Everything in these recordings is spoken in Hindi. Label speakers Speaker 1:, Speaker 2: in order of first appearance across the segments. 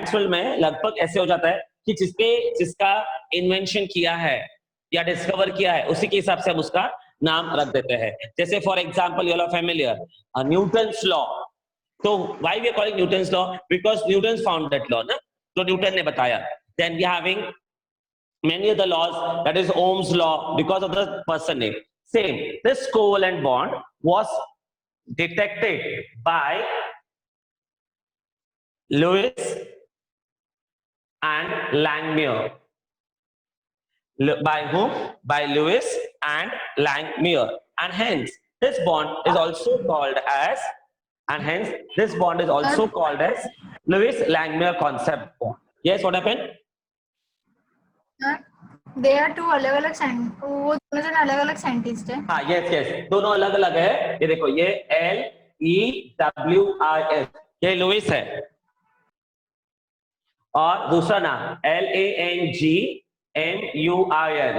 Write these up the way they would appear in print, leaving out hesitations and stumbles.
Speaker 1: मैक्सवेल में लगभग ऐसे हो जाता है कि जिसका इन्वेंशन किया है या डिस्कवर किया है उसी के हिसाब से हम उसका नाम रख देते हैं। जैसे for example you are familiar Newton's law, तो why we are calling Newton's law, because Newton found that law ना, तो न्यूटन ने बताया। Then we having many other laws, that is Ohm's law, because of the person name. Same, this covalent bond was detected by Lewis and Langmuir. By whom? By Lewis and Langmuir, and hence this bond is also called as Lewis Langmuir concept bond. Yes, what happened?
Speaker 2: They are two अलग अलग वो दोनों जन अलग अलग साइंटिस्ट है।
Speaker 1: हाँ, यस दोनों अलग अलग है। ये देखो, ये LEWIS, ये लुइस है, और दूसरा नाम LANGMUIR,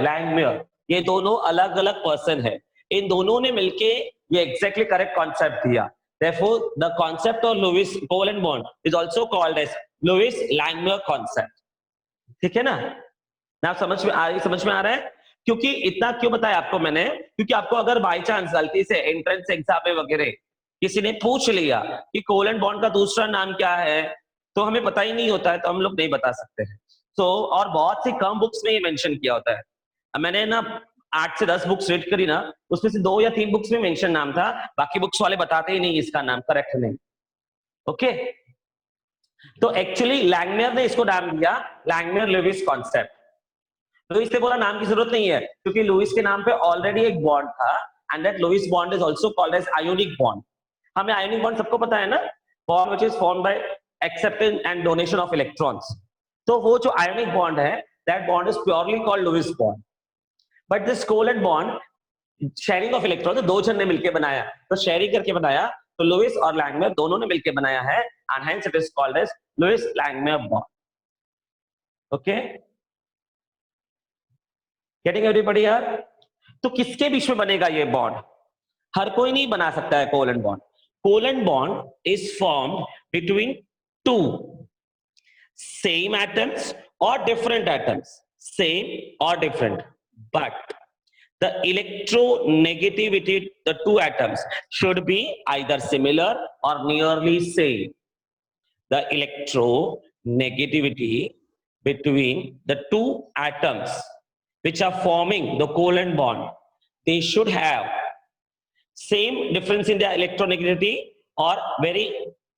Speaker 1: लैंगम्यूर। ये दोनों अलग अलग पर्सन है। इन दोनों ने मिलके ये एग्जैक्टली करेक्ट कॉन्सेप्ट दिया। Therefore, the concept of Lewis covalent bond is also called as Lewis Langmuir concept. ठीक है ना? आप समझ में आ रहा है? क्योंकि इतना क्यों बताया आपको मैंने, क्योंकि आपको अगर बाय चांस गलती से एंट्रेंस एग्जाम में वगैरह किसी ने पूछ लिया कि कोवेलेंट बॉन्ड का दूसरा नाम क्या है, तो हमें पता ही नहीं होता है, तो हम लोग नहीं बता सकते हैं। तो और बहुत सी कम बुक्स में ये मेंशन किया होता है। मैंने ना 8 से 10 बुक्स रीड करी ना, उसमें से 2 या 3 बुक्स में मेंशन नाम था, बाकी बुक्स वाले बताते ही नहीं इसका नाम करेक्ट नहीं। ओके, तो एक्चुअली लैंगम्यूर ने इसको नाम दिया लैंगम्यूर लुइस कॉन्सेप्ट। लुइस ने बोला नाम की जरूरत नहीं है, क्योंकि लुइस के नाम पे ऑलरेडी एक बॉन्ड था, and that Lewis bond is also called as ionic bond. हमें आयोनिक बॉन्ड सबको पता है ना, bond which is formed by acceptance and donation of electrons. तो वो जो आयोनिक बॉन्ड है, that bond is purely called Lewis bond. But this covalent bond sharing of electron, दो जन ने मिलकर बनाया, तो शेयरिंग करके बनाया, तो लुइस और लैंगम्यूर दोनों ने मिलकर बनाया है, and hence it is called as Lewis Langmuir bond. Okay, getting everybody यार? तो किसके बीच में बनेगा ये बॉन्ड? हर कोई नहीं बना सकता है covalent bond. Covalent bond is formed between two same atoms और डिफरेंट एटम्स, सेम और different, but the electronegativity the two atoms should be either similar or nearly same. The electronegativity between the two atoms which are forming the covalent bond, they should have same difference in their electronegativity or very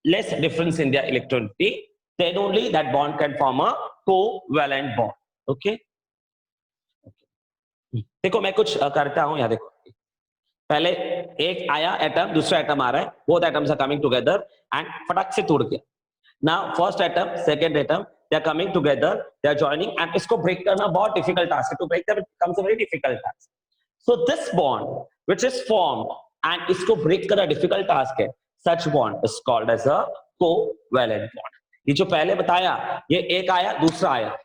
Speaker 1: less difference in their electronegativity, then only that bond can form a covalent bond. Okay, देखो मैं कुछ करता हूं, यहां देखो, पहले एक आया एटम, दूसरा एटम आ रहा है, both atoms are coming together and फटक से टूट गया। Now first atom second atom they are coming together, they are joining, and इसको ब्रेक करना बहुत डिफिकल्ट टास्क है। To break that becomes a very difficult task. So this bond which is formed and इसको ब्रेक करना डिफिकल्ट टास्क है, such bond is called as a covalent bond. ये जो पहले बताया, ये एक आया दूसरा आया,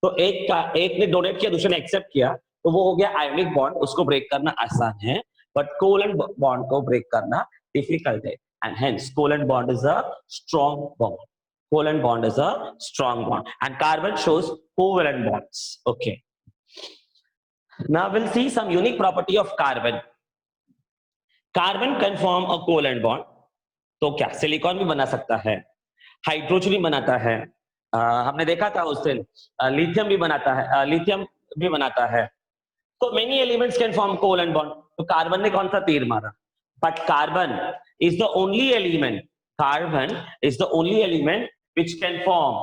Speaker 1: तो एक ने डोनेट किया दूसरे ने एक्सेप्ट किया, तो वो हो गया आयोनिक बॉन्ड, उसको ब्रेक करना आसान है, बट कोवेलेंट बॉन्ड को ब्रेक करना डिफिकल्ट है, and hence covalent bond is a strong bond. Covalent bond is a strong bond and carbon shows covalent bonds. Okay, now will see some unique property of carbon. Carbon can form a covalent bond, तो क्या सिलिकॉन भी बना सकता है, हाइड्रोजन भी बनाता है, हमने देखा था उस दिन, लिथियम भी बनाता है, लिथियम भी बनाता है। So many elements can form covalent bond. तो कार्बन ने कौन सा तीर मारा? But carbon is the only element. Carbon is the only element which can form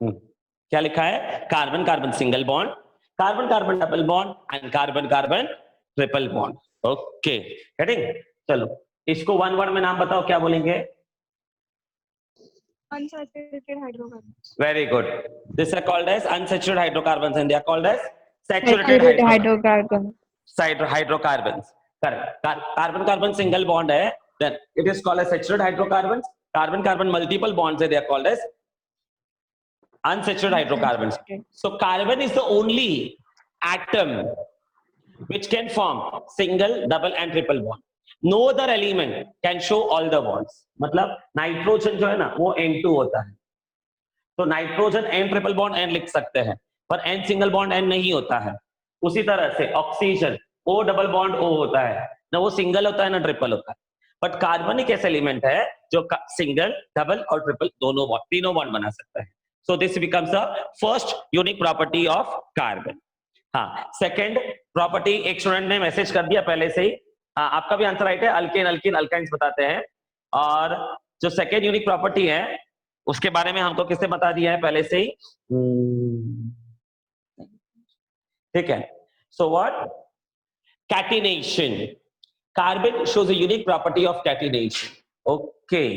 Speaker 1: क्या लिखा है? Carbon carbon single bond, carbon carbon double bond and carbon carbon triple bond. Okay, getting? चलो इसको वन वर्ड में नाम बताओ, क्या बोलेंगे?
Speaker 2: Unsaturated hydrocarbons.
Speaker 1: Very good. These are called as unsaturated hydrocarbons and they are called as saturated hydrocarbons. Hydrocarbons. Correct. Carbon carbon single bond hai, then it is called as saturated hydrocarbons. Carbon carbon multiple bonds hai, they are called as unsaturated hydrocarbons. So carbon is the only atom which can form single, double and triple bond. No other element can show all the bonds. मतलब नाइट्रोजन जो है ना वो N2 होता है, तो nitrogen N triple bond N लिख सकते हैं, पर N सिंगल बॉन्ड N नहीं होता है. उसी तरह से oxygen O double bond O होता है, ना वो सिंगल होता है ना ट्रिपल होता है. बट कार्बन एक ऐसा एलिमेंट है जो सिंगल, डबल और ट्रिपल दोनों बॉन्ड, तीनों बॉन्ड बना सकता है. So this becomes the first unique property of carbon. हाँ, सेकंड प्रॉपर्टी एक स्टूडेंट ने मैसेज कर दिया पहले से ही. हाँ, आपका भी आंसर राइट है. अल्केन, अल्किन, अल्काइंस बताते हैं. और जो सेकंड यूनिक प्रॉपर्टी है उसके बारे में हमको किसने बता दिया है पहले से ही. ठीक है. So what? Catenation. Carbon shows a unique property of catenation. Okay.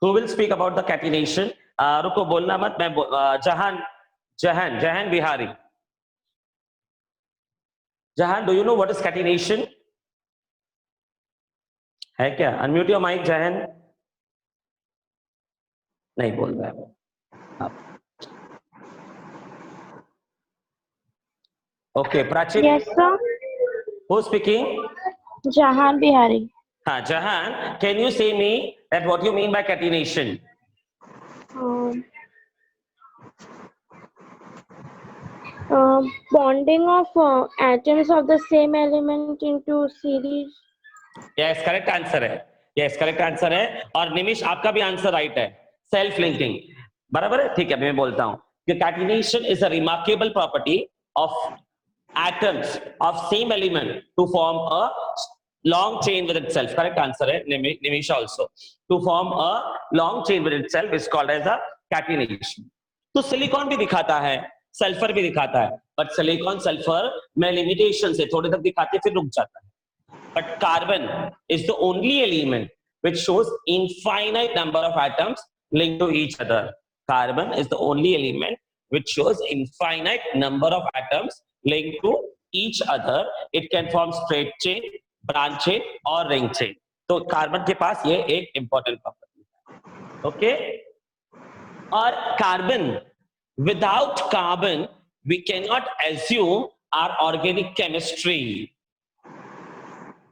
Speaker 1: Who will speak about the catenation? रुको, बोलना मत. मैं जहान बिहारी. जहान, do you know what is catenation? है क्या? Unmute your mic, जहान. नहीं बोल रहा है. Okay, Prachi.
Speaker 3: Yes, sir.
Speaker 1: Who's speaking?
Speaker 3: Jahan Bihari.
Speaker 1: हाँ, जहान, can you say me that what you mean by catenation?
Speaker 3: Bonding of atoms of the same element into series.
Speaker 1: Yes, correct answer है. यस, करेक्ट आंसर है. और निमिष, आपका भी आंसर राइट है. सेल्फ लिंकिंग बराबर है. ठीक है, मैं बोलता हूं कि catenation is a remarkable property of atoms of same element to form a long chain with itself. Correct answer है Nimish also. To form a long chain with itself is called as a catenation. तो सिलिकॉन भी दिखाता है, सल्फर भी दिखाता है, बट सिलिकॉन सल्फर में लिमिटेशन से थोड़े तक दिखाते फिर रुक जाता है. But carbon is the only element which shows infinite number of atoms linked to each other. Carbon is the only element which shows infinite number of atoms linked to each other. It can form straight chain, branch chain और ring chain. तो कार्बन के पास ये एक important property है. Okay? और carbon, without carbon we cannot assume our organic chemistry.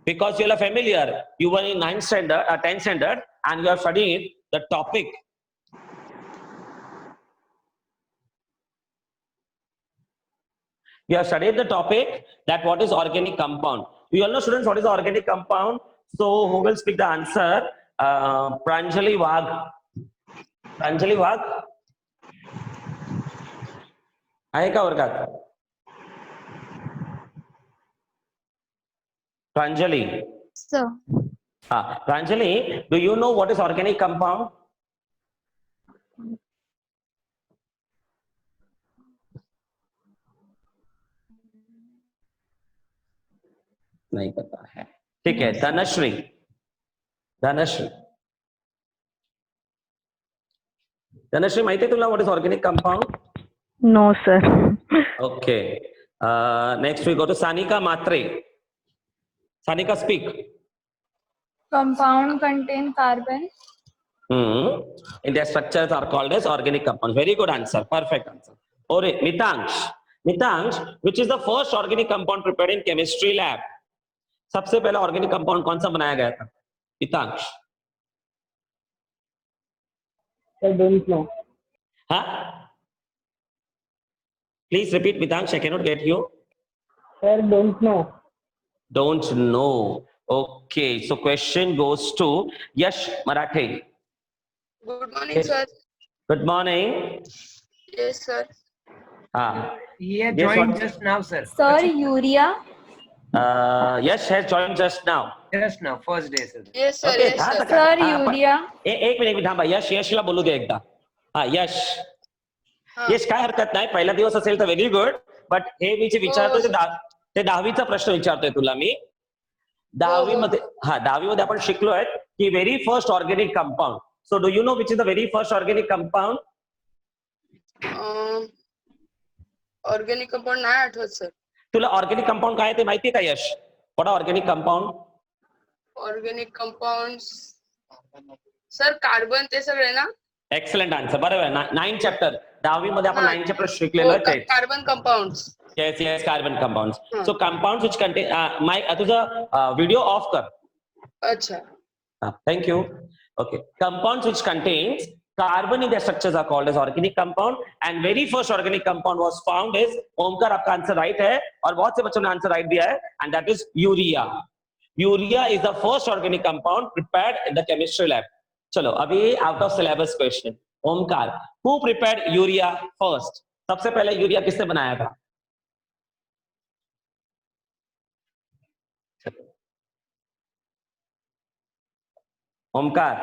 Speaker 1: Because you are familiar, you were in 9th standard, 10th standard, and you have studied the topic. You have studied the topic that what is organic compound. You all know, students, what is organic compound? So who will speak the answer? Pranjali Wagh. Pranjali Wagh. आएगा वर्गात. Pranjali.
Speaker 2: Sir.
Speaker 1: Pranjali, do you know what is organic compound? नहीं पता है. ठीक है. धनश्री. धनश्री माहिती आहे तुला what is organic compound?
Speaker 3: No, sir.
Speaker 1: Okay. Next we go to Sanika Matre. Sanika, speak.
Speaker 2: Compound contain carbon.
Speaker 1: In their structures are called as organic compounds. Very good answer. Perfect answer. Or Mitansh, which is the first organic compound prepared in chemistry lab? सबसे पहला ऑर्गेनिक कंपाउंड कौन सा बनाया गया था? मितांश.
Speaker 4: I don't know.
Speaker 1: हाँ? Please repeat, Mitansh. I cannot get you.
Speaker 4: Sir, don't know.
Speaker 1: Don't know. Okay. So question goes to Yash Marathe.
Speaker 5: Good morning, sir.
Speaker 1: Good morning.
Speaker 5: Yes, sir.
Speaker 4: He had
Speaker 1: Yes,
Speaker 4: joined
Speaker 1: what?
Speaker 4: just now, sir.
Speaker 2: Sir, urea.
Speaker 1: Yash has joined just now.
Speaker 4: Just now, first day, sir.
Speaker 5: Yes, sir.
Speaker 1: Okay,
Speaker 5: Yes,
Speaker 1: हाँ,
Speaker 5: sir.
Speaker 1: तक-
Speaker 2: Sir,
Speaker 1: हाँ,
Speaker 2: urea.
Speaker 1: एक मिनिट थांबा. यशला बोलू दे एकदा. हा, यश.
Speaker 5: हा.
Speaker 1: यश, काय हरकत नाही. पहिला दिवस असेल तर व्हेरी गुड. बट हे मी जे विचारतोय ते 10वीचा प्रश्न विचारतोय तुला मी. 10वी मध्ये आपण शिकलोय की very first organic compound. So do you know which is the very first organic compound?
Speaker 5: Organic compound नाही आठवत, sir.
Speaker 1: तुला ऑर्गेनिक कंपाऊंड काय आहे ते माहितीये का Yash? What organic compound?
Speaker 5: Organic compounds. Sir, carbon ते सगळे ना?
Speaker 1: Excellent answer. बरोबर. 9 चॅप्टर 10वी मध्ये आपण 9 चॅप्टर शिकलेलो आहे ते.
Speaker 5: Carbon compounds.
Speaker 1: Yes, carbon compounds.
Speaker 5: Hmm.
Speaker 1: So compounds which contain तुझा व्हिडिओ ऑफ कर.
Speaker 5: अच्छा.
Speaker 1: Thank you. Okay. Compounds which contains carbon in their structures are called as organic compound, and very first organic compound was found is, Omkar आपका आंसर राइट है और बहुत से बच्चों ने आंसर राइट दिया है, and that is urea. Urea is the first organic compound prepared in the chemistry lab. चलो अभी out of syllabus question. Omkar, who prepared urea first? सबसे पहले यूरिया किसने बनाया था? Omkar,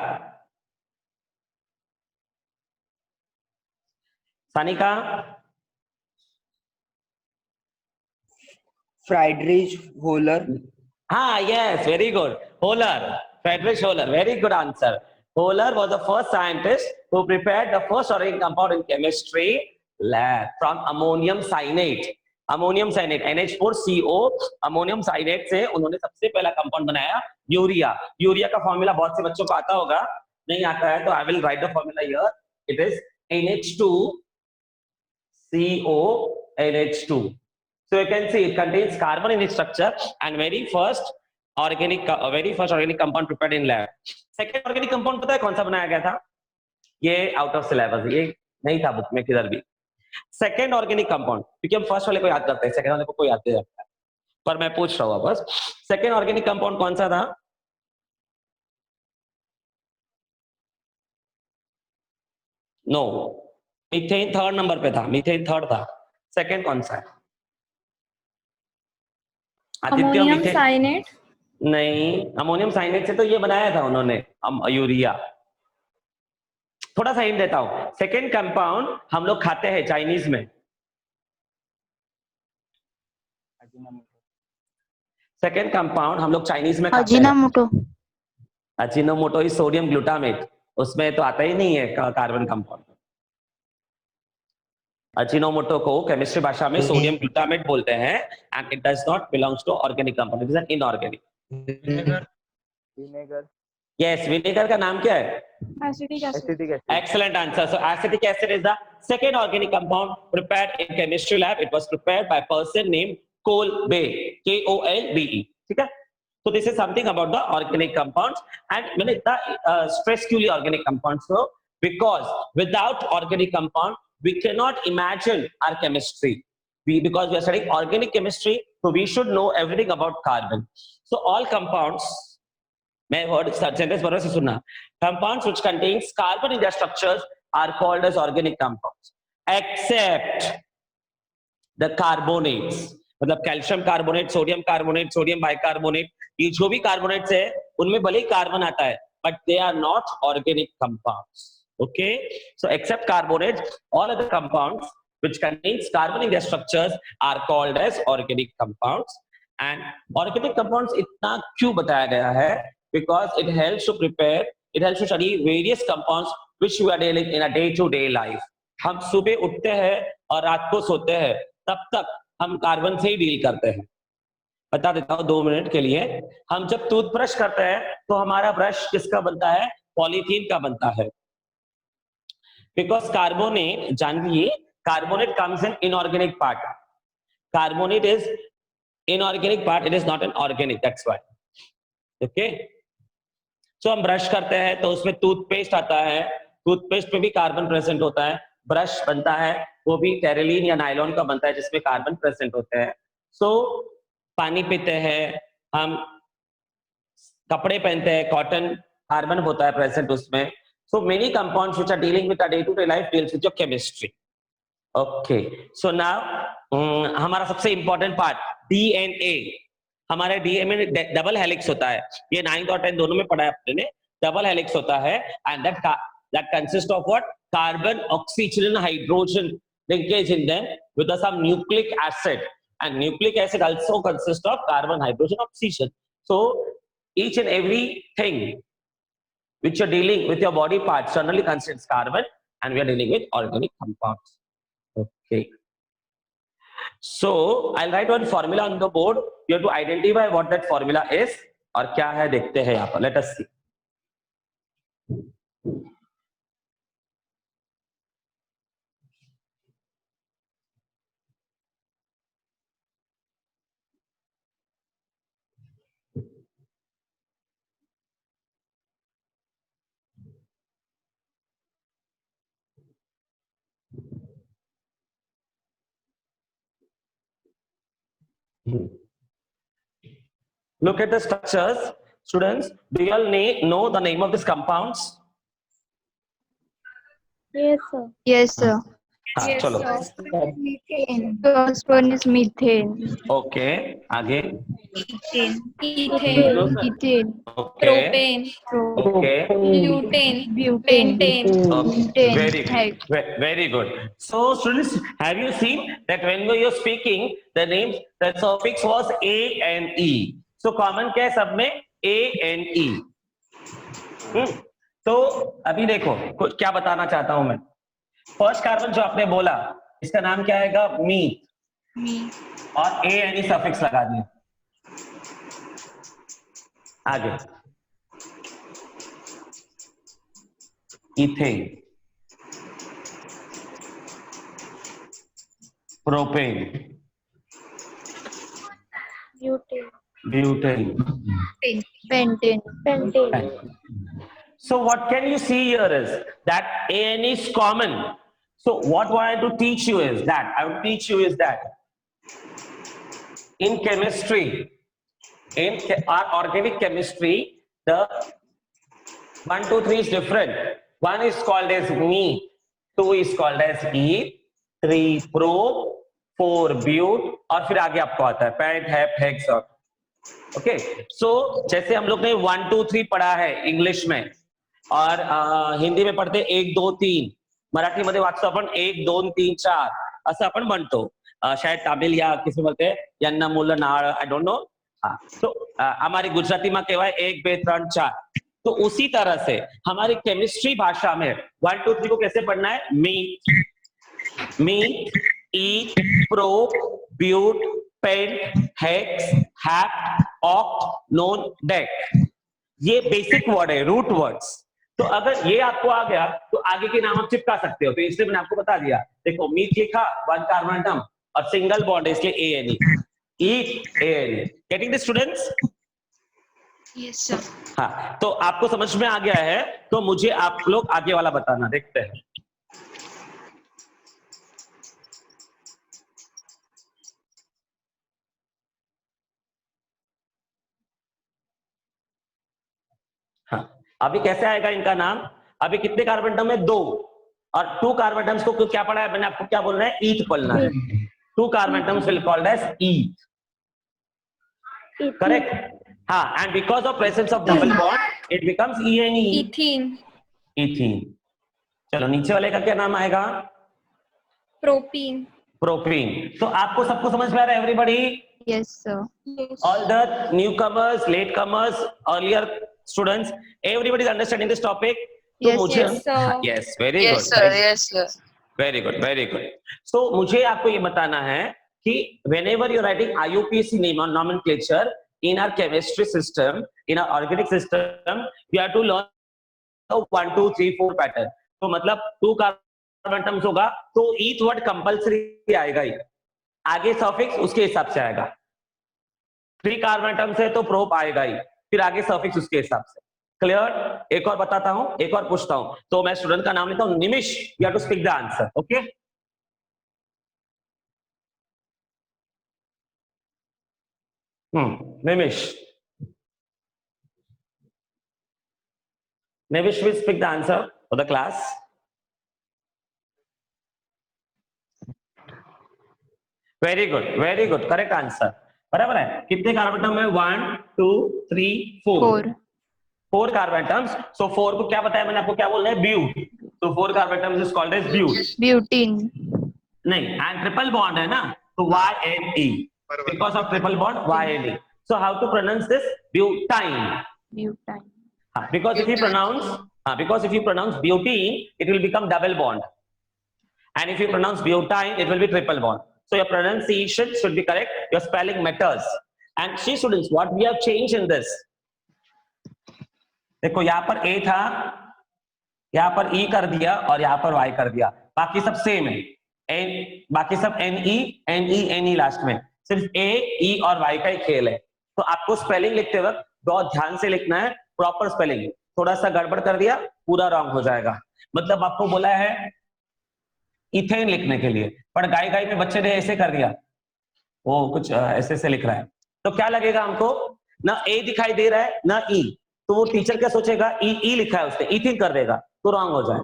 Speaker 1: Sanika,
Speaker 4: Friedrich Hohler.
Speaker 1: हाँ, yes, very good. Hohler, Friedrich Hohler, very good answer. Hohler was the first scientist who prepared the first organic compound in chemistry lab from ammonium cyanate. Ammonium cyanate NH4CO ammonium cyanate से उन्होंने सबसे पहला कंपाउंड बनाया यूरिया. यूरिया का फॉर्मूला बहुत से बच्चों को आता होगा, नहीं आता है तो I will write the formula here. It is NH2CO NH2. So you can see it contains carbon in its structure, and very first organic compound prepared in lab. Second organic compound पता है कौन सा बनाया गया था? ये out of syllabus, ये नहीं था बुक में किधर भी. सेकेंड ऑर्गेनिक कंपाउंड, क्योंकि हम फर्स्ट वाले को याद करते हैं, सेकेंड वाले को कोई याद नहीं रखता है, पर मैं पूछ रहा हूँ बस. सेकेंड ऑर्गेनिक कंपाउंड कौन सा था? नो, मीथेन थर्ड नंबर पे था, मीथेन थर्ड था. सेकेंड कौन सा है?
Speaker 2: Ammonium cyanate.
Speaker 1: नहीं, अमोनियम साइनेट से तो ये बनाया था उन्होंने यूरिया. थोड़ा सा हिंट देता हूं. सेकेंड कंपाउंड हम लोग खाते हैं चाइनीज में. सेकेंड कंपाउंड हम लोग चाइनीज में खाते हैं.
Speaker 2: Ajinomoto.
Speaker 1: Ajinomoto is sodium glutamate, उसमें तो आता ही नहीं है कार्बन कंपाउंड. अजीनोमोटो को केमिस्ट्री भाषा में सोडियम ग्लूटामेट बोलते हैं, and it does not belongs to organic compound, it is an inorganic.
Speaker 4: Vinegar.
Speaker 1: Yes, vinegar का नाम क्या है?
Speaker 2: Acetic acid.
Speaker 4: Acetic acid.
Speaker 1: Excellent answer. So acetic acid is the second organic compound prepared in chemistry lab. It was prepared by a person named Kolbe, Kolbe. ठीक है? So this is something about the organic compounds, and मैंने इतना stress क्यों लिया organic compounds को? Because without organic compound we cannot imagine our chemistry. Because we are studying organic chemistry, so we should know everything about carbon. So all compounds, मैं वर्ड सेंटेंस बराबर से सुनना. Compounds which contains carbon in their structures are called as organic compounds, except the carbonates. मतलब calcium carbonate, sodium carbonate, sodium bicarbonate, ये जो भी कार्बोनेट्स है उनमें भले ही कार्बन आता है, but they are not organic compounds. Okay, so except carbonates, all other compounds which contains carbon in their structures are called as organic compounds. And organic compounds इतना क्यों बताया गया है? Because it helps to prepare, it helps to study various compounds which we are dealing in a day-to-day life. हम सुबह उठते हैं और रात को सोते हैं, तब तक हम कार्बन से ही डील करते हैं. बता देता हूँ 2 मिनट के लिए. हम जब टूथब्रश करते हैं तो हमारा ब्रश किसका बनता है? पॉलीथीन का बनता है. Because carbonate, जानिए, carbonate comes in inorganic part. Carbonate is inorganic part, it is not an organic, that's why. Okay. So हम ब्रश करते हैं तो उसमें टूथपेस्ट आता है, टूथपेस्ट में भी कार्बन प्रेजेंट होता है. ब्रश बनता है वो भी टेरेलिन या नायलॉन का बनता है जिसमें कार्बन प्रेजेंट होते हैं. सो पानी पीते हैं हम, कपड़े पहनते हैं, कॉटन, कार्बन होता है प्रेजेंट उसमें. So many compounds which are dealing with day to day life deals with your chemistry. Okay, so now हमारा सबसे इंपॉर्टेंट पार्ट डीएनए. हमारे डीएनए में डबल हेलिक्स होता है, ये 9th और 10th दोनों में पढ़ा है आपने ने. डबल हेलिक्स होता है, and that consist of what? Carbon, oxygen, hydrogen linkage in them with some nucleic acid, and nucleic acid also consists of carbon, hydrogen, oxygen. So each and every thing which you're dealing with your body parts generally contains carbon, and we are dealing with organic compounds. Okay, so I'll write one formula on the board. You have to identify what that formula is और क्या है देखते हैं यहाँ पर. Let us see. Look at the structures, students. Do you all know the name of these compounds?
Speaker 3: Yes, sir.
Speaker 2: Yes, sir.
Speaker 1: हाँ, चलो.
Speaker 2: Methane. First one is methane.
Speaker 1: Okay, आगे.
Speaker 2: Ethane.
Speaker 3: Ethane.
Speaker 2: Ethane.
Speaker 1: Okay.
Speaker 6: Propane,
Speaker 1: Okay.
Speaker 6: butane,
Speaker 2: Butane.
Speaker 6: pentane.
Speaker 1: Okay. Very
Speaker 2: Heck.
Speaker 1: good. Very good. So, students, have you seen that when we are speaking, the names, the suffix was A and E. So, common क्या है सब में A and E. तो अभी देखो कुछ क्या बताना चाहता हूं मैं. फर्स्ट कार्बन जो आपने बोला, इसका नाम क्या आएगा? मी. और A and E सफिक्स लगा दिए. आगे. Ethane, propane,
Speaker 3: Butane.
Speaker 1: Butane.
Speaker 2: Pentane.
Speaker 3: Pentane.
Speaker 1: So what can you see here is that AN is common. So what I want to teach you is that in chemistry, in our organic chemistry, the 1, 2, 3 is different. 1 is called as me, 2 is called as E, 3 pro, 4 but, और फिर आगे आपको आता है पैंट, हैप, हेक्स और ओके. सो जैसे हम लोग ने 1, 2, 3 पढ़ा है इंग्लिश में और हिंदी में पढ़ते 1, 2, 3. मराठीमध्ये वाचतो आपण 1, 2, 3, 4 असं आपण म्हणतो. शायद तामिल या किसी बोलते यांना मुलं नाळ, आई डोंट नो. हाँ, तो हमारी गुजराती में कहवा 1, 2, 3, 4. तो उसी तरह से हमारी केमिस्ट्री भाषा में 1, 2, 3 को कैसे पढ़ना है? Meth, eth, prop, but, pent, hex, hept, oct, non, dec. ये बेसिक वर्ड है, रूट वर्ड्स. तो अगर ये आपको आ गया तो आगे के नाम आप चिपका सकते हो. तो इसलिए मैंने आपको बता दिया. देखो मीट लिखा 1 कार्बन एटम और सिंगल बॉन्ड है इसलिए ANE. Eat, ANE. Getting the students?
Speaker 2: Yes, sir.
Speaker 1: हाँ, तो आपको समझ में आ गया है. तो मुझे आप लोग आगे वाला बताना. देखते हैं. हाँ, अभी कैसे आएगा इनका नाम? अभी कितने कार्बन एटम है? 2. और 2 कार्बन एटम्स को क्या पढ़ा है मैंने आपको? क्या बोलना है? ईथ बोलना है. 2 carbon atoms will called as eth. Correct. हाँ, and because of presence of double bond, it becomes ENE.
Speaker 6: Ethene,
Speaker 1: Ethene. चलो नीचे वाले का क्या नाम आएगा?
Speaker 6: propene.
Speaker 1: प्रोपीन. तो आपको सबको समझ में आ रहा है everybody?
Speaker 2: Yes, sir.
Speaker 1: All the newcomers, latecomers, earlier students, everybody is understanding this topic. तो
Speaker 2: Yes,
Speaker 1: मुझे
Speaker 6: yes, sir.
Speaker 1: yes, very
Speaker 5: Yes,
Speaker 1: good.
Speaker 5: sir. Yes, sir.
Speaker 1: Very good, very good. So मुझे आपको ये बताना है कि whenever you're writing IUPAC name or nomenclature in our chemistry system, in our organic system, you have to learn the 1, 2, 3, 4 pattern. तो मतलब 2 कार्बन एटम्स होगा तो ईथ वर्ड कंपल्सरी आएगा ही. आगे सफिक्स उसके हिसाब से आएगा. 3 कार्बन एटम्स है तो प्रोप आएगा ही. फिर आगे सफिक्स उसके हिसाब से. क्लियर? एक और बताता हूं, एक और पूछता हूं. तो मैं स्टूडेंट का नाम लेता हूं Nimish. You have to speak the answer. Okay? Nimish. Nimish will speak the answer for the class. Very good, very good. Correct answer. बराबर है. कितने कार्बन एटम है? 1, 2, 3, 4. 4 कार्बन एटम्स. So 4 को क्या बताया मैंने आपको? क्या बोलना है? ब्यूट. तो 4 carbon atoms is called as but.
Speaker 2: Butene.
Speaker 1: नहीं, and ट्रिपल बॉन्ड है ना, तो YNE. Because of triple bond, YNE. So how to pronounce this? Butane.
Speaker 2: Butane.
Speaker 1: Because if you pronounce butene, it will become double bond. And if you pronounce butane, it will be triple bond. So your pronunciation should be correct. Your spelling matters. And see students, what we have changed in this. देखो यहाँ पर A था, यहाँ पर E कर दिया और यहाँ पर Y कर दिया. बाकी सब सेम है. बाकी सब NE लास्ट में. सिर्फ A, E और Y का ही खेल है. तो आपको स्पेलिंग लिखते वक्त बहुत ध्यान से लिखना है. Proper spelling. थोड़ा सा गड़बड़ कर दिया पूरा रॉन्ग हो जाएगा. मतलब आपको बोला है इथेन लिखने के लिए, पर गाय में बच्चे ने ऐसे कर दिया. वो कुछ ऐसे से लिख रहा है, तो क्या लगेगा हमको, ना ए दिखाई दे रहा है ना ई, तो वो टीचर क्या सोचेगा, ई लिखा है उसने, ई थिंक कर देगा, तो रॉन्ग हो जाए.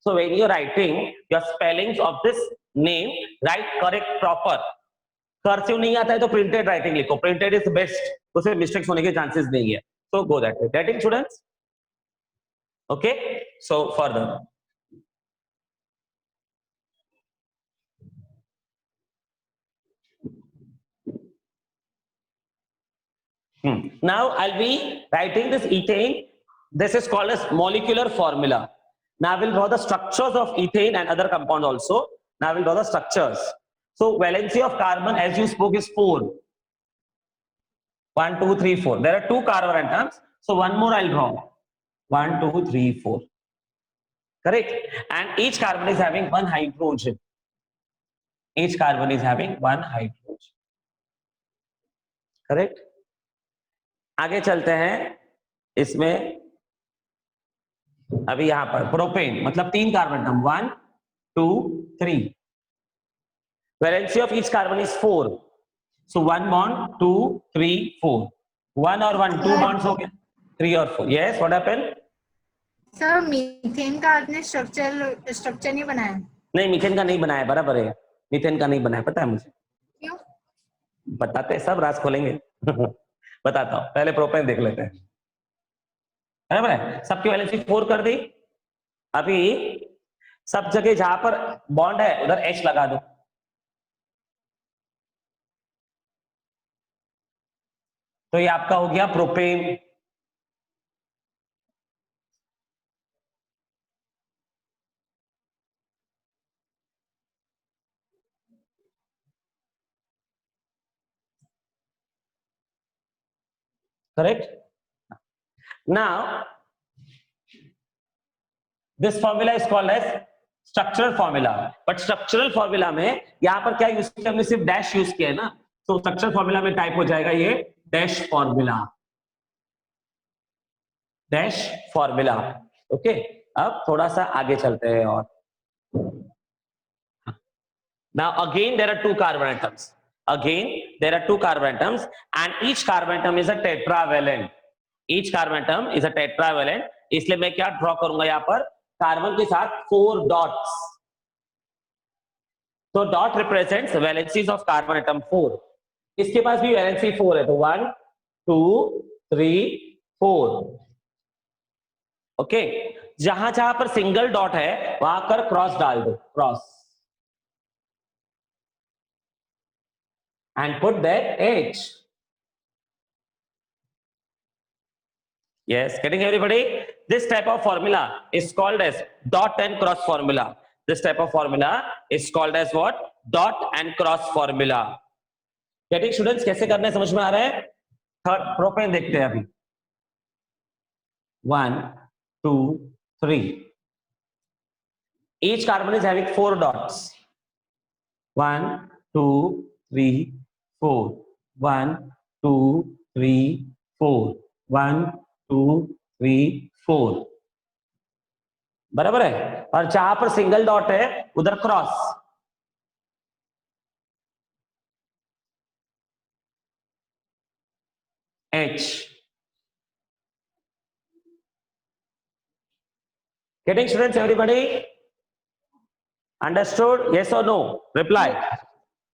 Speaker 1: So when you are writing your spellings of this name, write correct proper. Cursive नहीं आता है तो प्रिंटेड राइटिंग लिखो, प्रिंटेड इज बेस्ट, उसमें मिस्टेक्स होने के चांसेस नहीं है. So go that way. Getting students? Okay, so further. Now I'll be writing this ethane. This is called as molecular formula. Now I will draw the structures of ethane and other compounds also. Now I will draw the structures. So valency of carbon, as you spoke, is 4. 1, 2, 3, 4. There are 2 carbon atoms. So one more I'll draw. 1, 2, 3, 4. Correct? And each carbon is having 1 hydrogen. Each carbon is having 1 hydrogen. Correct? आगे चलते हैं. इसमें अभी यहां पर प्रोपेन मतलब 3 carbon atom, 1, 2, 3. Valency of each carbon is 4. So 1 bond 2 3 4. 1 और 1 2 बॉन्ड्स हो गए, 3 और 4. Yes, what happened?
Speaker 2: Sir methane का आपने स्ट्रक्चर नहीं बनाया.
Speaker 1: नहीं, मीथेन का नहीं बनाया, बराबर है. मीथेन का नहीं बनाया, पता है मुझे.
Speaker 2: क्यों?
Speaker 1: बताते हैं, सब राज खोलेंगे. बताता हूं, पहले प्रोपेन देख लेते हैं. बराबर है, सबकी वैलेंसी 4 कर दी. अभी सब जगह जहां पर बॉन्ड है उधर H लगा दो. तो ये आपका हो गया propane. Correct? Now this formula is called as structural formula. But structural formula में यहां पर क्या यूज किया, हमने सिर्फ डैश यूज किया है ना, तो स्ट्रक्चरल फॉर्मूला में टाइप हो जाएगा ये dash formula. Dash formula. Okay, अब थोड़ा सा आगे चलते हैं. और now again there are 2 carbon atoms. Again there are 2 carbon atoms and each carbon atom is a tetravalent. Each carbon atom is a tetravalent. इसलिए मैं क्या ड्रॉ करूंगा यहां पर, कार्बन के साथ 4 डॉट्स. तो dot represents valencies of carbon atom 4. इसके पास भी वैलेंसी 4 है, तो 1 2 3 4. ओके, जहां जहां पर सिंगल डॉट है वहां पर क्रॉस डाल दो, cross, and put that H. Yes, getting everybody? This type of formula is called as dot and cross formula. This type of formula is called as what? Dot and cross formula. Getting students? कैसे करना है समझ में आ रहा है? थर्ड प्रोपेन देखते हैं अभी. 1 2 3. Each carbon is having 4 dots. 1 2 3 4. 1 2 3 4. 1 2 3 4. बराबर है. और जहां पर सिंगल डॉट है उधर cross. H. Getting students, everybody? Understood? Yes or no? Reply.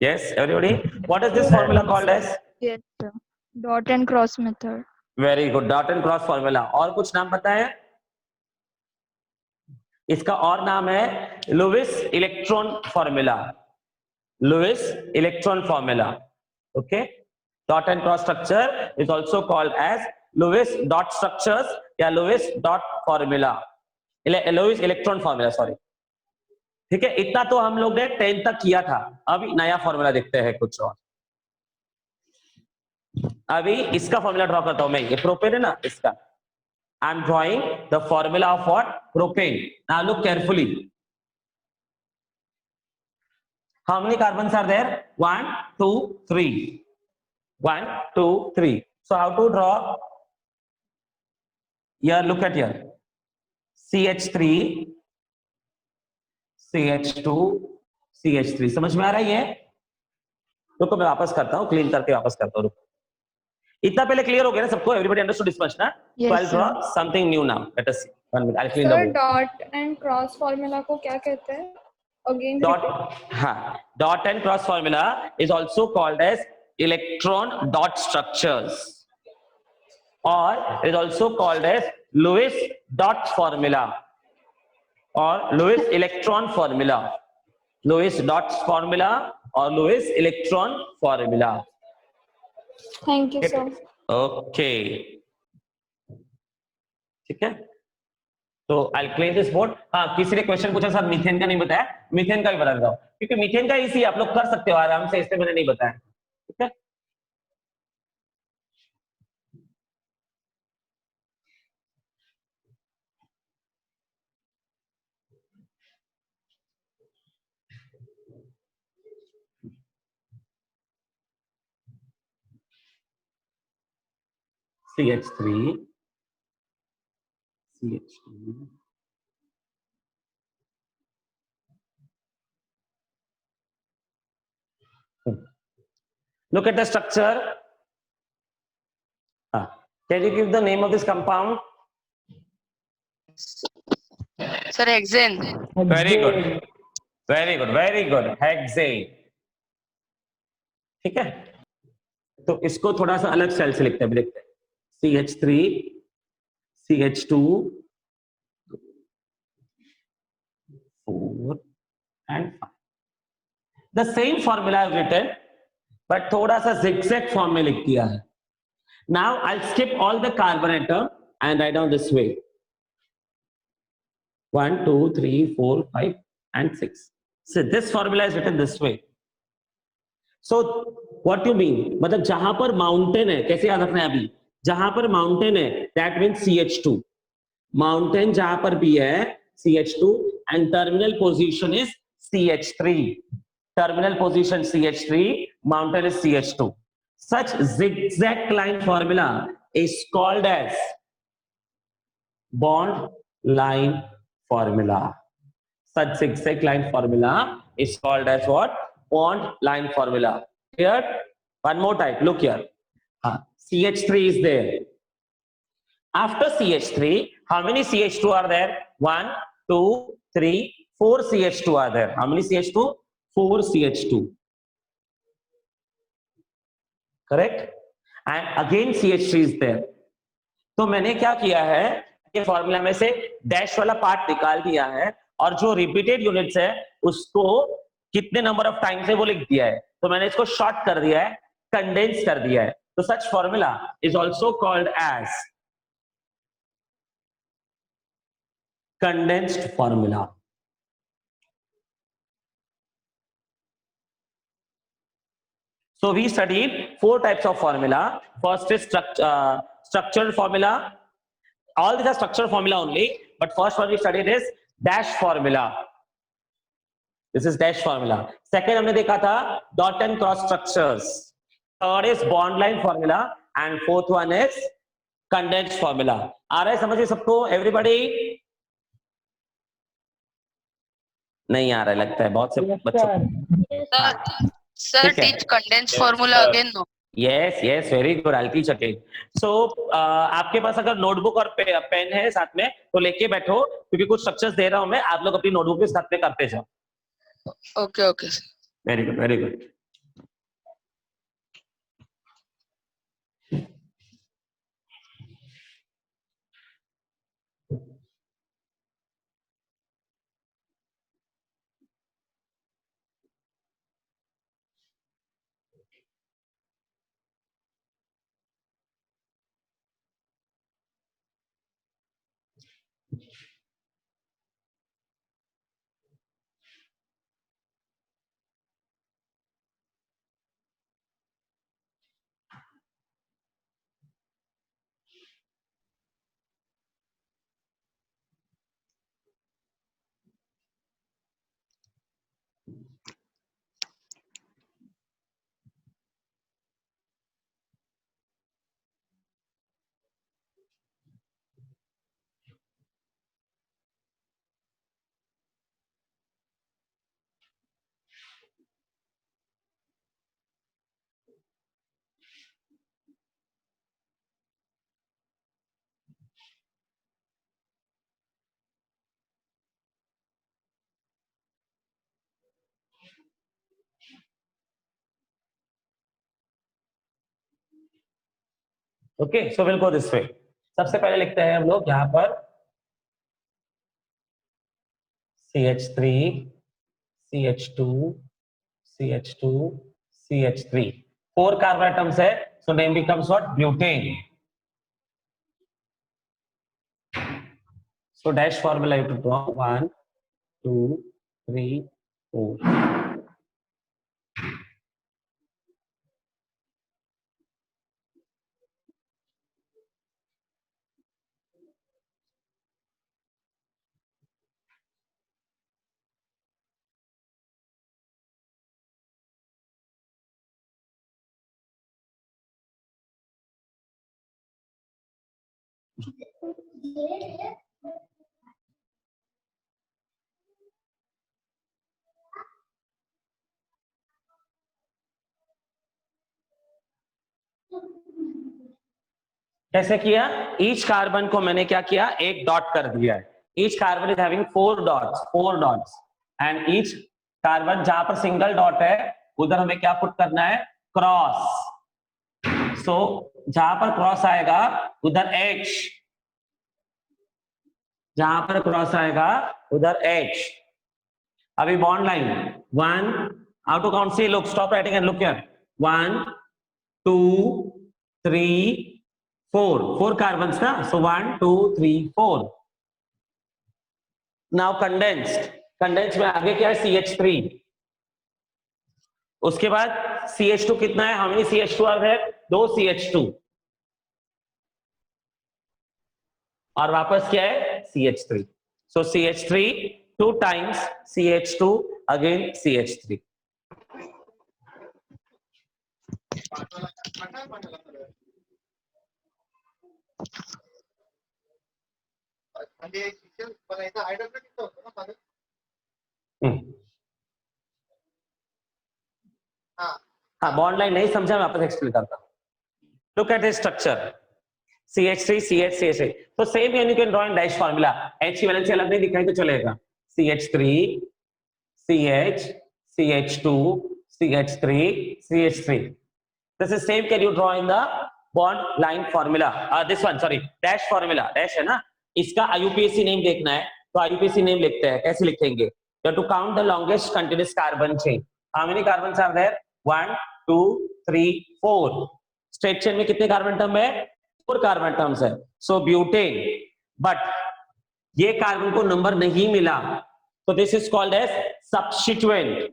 Speaker 1: Yes, everybody. What is this formula called as?
Speaker 6: Yes, sir. Dot and cross method.
Speaker 1: Very good. Dot and cross formula. और कुछ नाम पता है? इसका और नाम है Lewis electron formula. Lewis electron formula. Okay, dot and cross structure is also called as Lewis dot structures या Lewis dot formula, Lewis electron formula, sorry. ठीक है, इतना तो हम लोग ने 10 तक किया था. अभी नया फॉर्मूला देखते हैं कुछ और. अभी इसका फॉर्मूला ड्रॉ करता हूं मैं. ये प्रोपेन है ना, इसका I am drawing the formula of what? Propane. Now look carefully. How many carbons are there? 1 2 3. 1 2 3. So how to draw? Here, look at here. CH3 CH2 CH3. समझ में आ रहा है ये? रुको मैं वापस करता हूँ, क्लीन करके वापस करता हूँ, रुको। इतना पहले क्लियर हो गया ना सबको? एवरीबॉडी अंडरस्टूड दिस मच ना?
Speaker 6: Yes,
Speaker 1: So I'll draw
Speaker 6: sir.
Speaker 1: something new now. Let us see. 1 minute. I'll clean the
Speaker 6: sir
Speaker 1: board.
Speaker 6: Dot and cross formula को क्या कहते हैं? Again
Speaker 1: Dot, dot and cross formula is also called as electron dot structures, or it is also called as Lewis dot formula, or Lewis electron formula, Lewis dot formula, or Lewis electron formula.
Speaker 6: Thank you sir.
Speaker 1: Okay, ठीक है। तो आई क्लीन दिस बोर्ड। हाँ, किसी ने क्वेश्चन पूछा सर मीथेन का नहीं बताया, मीथेन का भी बता देता हूँ, क्योंकि मीथेन का इसी आप लोग कर सकते हो आराम से, इसलिए मैंने नहीं बताया, ठीक है। CH3, CH2, look at the structure. Can you give the name of this compound?
Speaker 5: Sir hexane.
Speaker 1: Very good, very good, very good. Hexane, ठीक है। तो इसको थोड़ा सा अलग स्टाइल से लिखते हैं, देखते हैं। CH3, CH2, 4 and 5. The same formula I've written, but थोड़ा सा zigzag form में लिख दिया है। Now I'll skip all the carbon atom and write down this way. 1, 2, 3, 4, 5 and 6. So this formula is written this way. So what you mean? मतलब जहां पर माउंटेन है, कैसे याद रखना है अभी? जहां पर माउंटेन है, that means CH2. माउंटेन जहां पर भी है CH2, and terminal position is CH3. Terminal position CH3, mountain is CH2. Such zigzag line formula is called as bond line formula. Such zigzag line formula is called as what? Bond line formula. Clear? One more time. Look here. CH3 is there. After CH3, how many CH2 are there? 1, 2, 3, 4 CH2 are there. How many CH2? 4 CH2. Correct? And again CH3 is there. तो मैंने क्या किया है, ये फॉर्मूला में से डैश वाला पार्ट निकाल दिया है, और जो रिपीटेड यूनिट्स है उसको कितने नंबर ऑफ टाइम्स है वो लिख दिया है। तो मैंने इसको शॉर्ट कर दिया है, कंडेंस कर दिया है। तो such formula is also called as condensed formula. So we studied 4 types of formula. First is structured formula. All these are structured formula only, but first one we studied is dash formula. This is dash formula. Second हमने देखा था dot and cross structures. Third is bond line formula, and fourth one is condensed formula. आ रहा है समझ में सबको? Everybody? नहीं आ रहा है लगता है बहुत से बच्चों।
Speaker 5: सर
Speaker 1: ठीक है।
Speaker 5: Teach condense formula again no.
Speaker 1: Yes yes, very good, I teach again. So आपके पास अगर नोटबुक और पेन है साथ में तो लेके बैठो, क्योंकि कुछ स्ट्रक्चर्स दे रहा हूं मैं, आप लोग अपनी नोटबुक के साथ में करते जाओ।
Speaker 5: Okay okay sir.
Speaker 1: Very good, very good. Okay, so will go this way. सबसे पहले लिखते हैं हम लोग यहाँ पर CH3, CH2, CH2, CH3, 4 carbon atoms है, so name becomes what? Butane. So dash formula you have to draw 1, 2, 3, 4. कैसे किया? ईच कार्बन को मैंने क्या किया? एक डॉट कर दिया है। Each carbon is having 4 dots and each carbon जहां पर सिंगल डॉट है उधर हमें क्या पुट करना है? क्रॉस। सो जहां पर क्रॉस आएगा उधर H, जहां पर क्रॉस आएगा उधर H। अभी bond line 1, how to count? See, look, stop writing and look here. 1, 2, 3, 4 carbons ना, सो 1, 2, 3, 4। नाउ कंडेंस्ड में आगे क्या है? CH3। उसके बाद CH2 कितना है? How many CH2 are there? 2 CH2 और वापस क्या है? CH3। सो CH3 2 times CH2 again CH3। हाँ, बॉन्ड लाइन नहीं समझा, मैं वापस एक्सप्लेन करता हूँ। Look at this structure, CH3, CH, CH3। तो same you can draw in dash formula. H की वैलेंसी अलग नहीं दिखाई तो चलेगा। CH3, CH, CH2, CH3, CH3। This is same can you draw in the bond line formula? This one, sorry, dash formula, dash है ना, इसका IUPAC नेम देखना है तो IUPAC नेम लिखते हैं। कैसे लिखेंगे? You have to count the longest continuous carbon chain. How many carbons are there? 1, 2, 3, 4. Straight chain में कितने कार्बन टर्म है? 4 कार्बन टर्म्स है। सो ब्यूटेन, बट ये कार्बन को नंबर नहीं मिला तो this is called as substituent,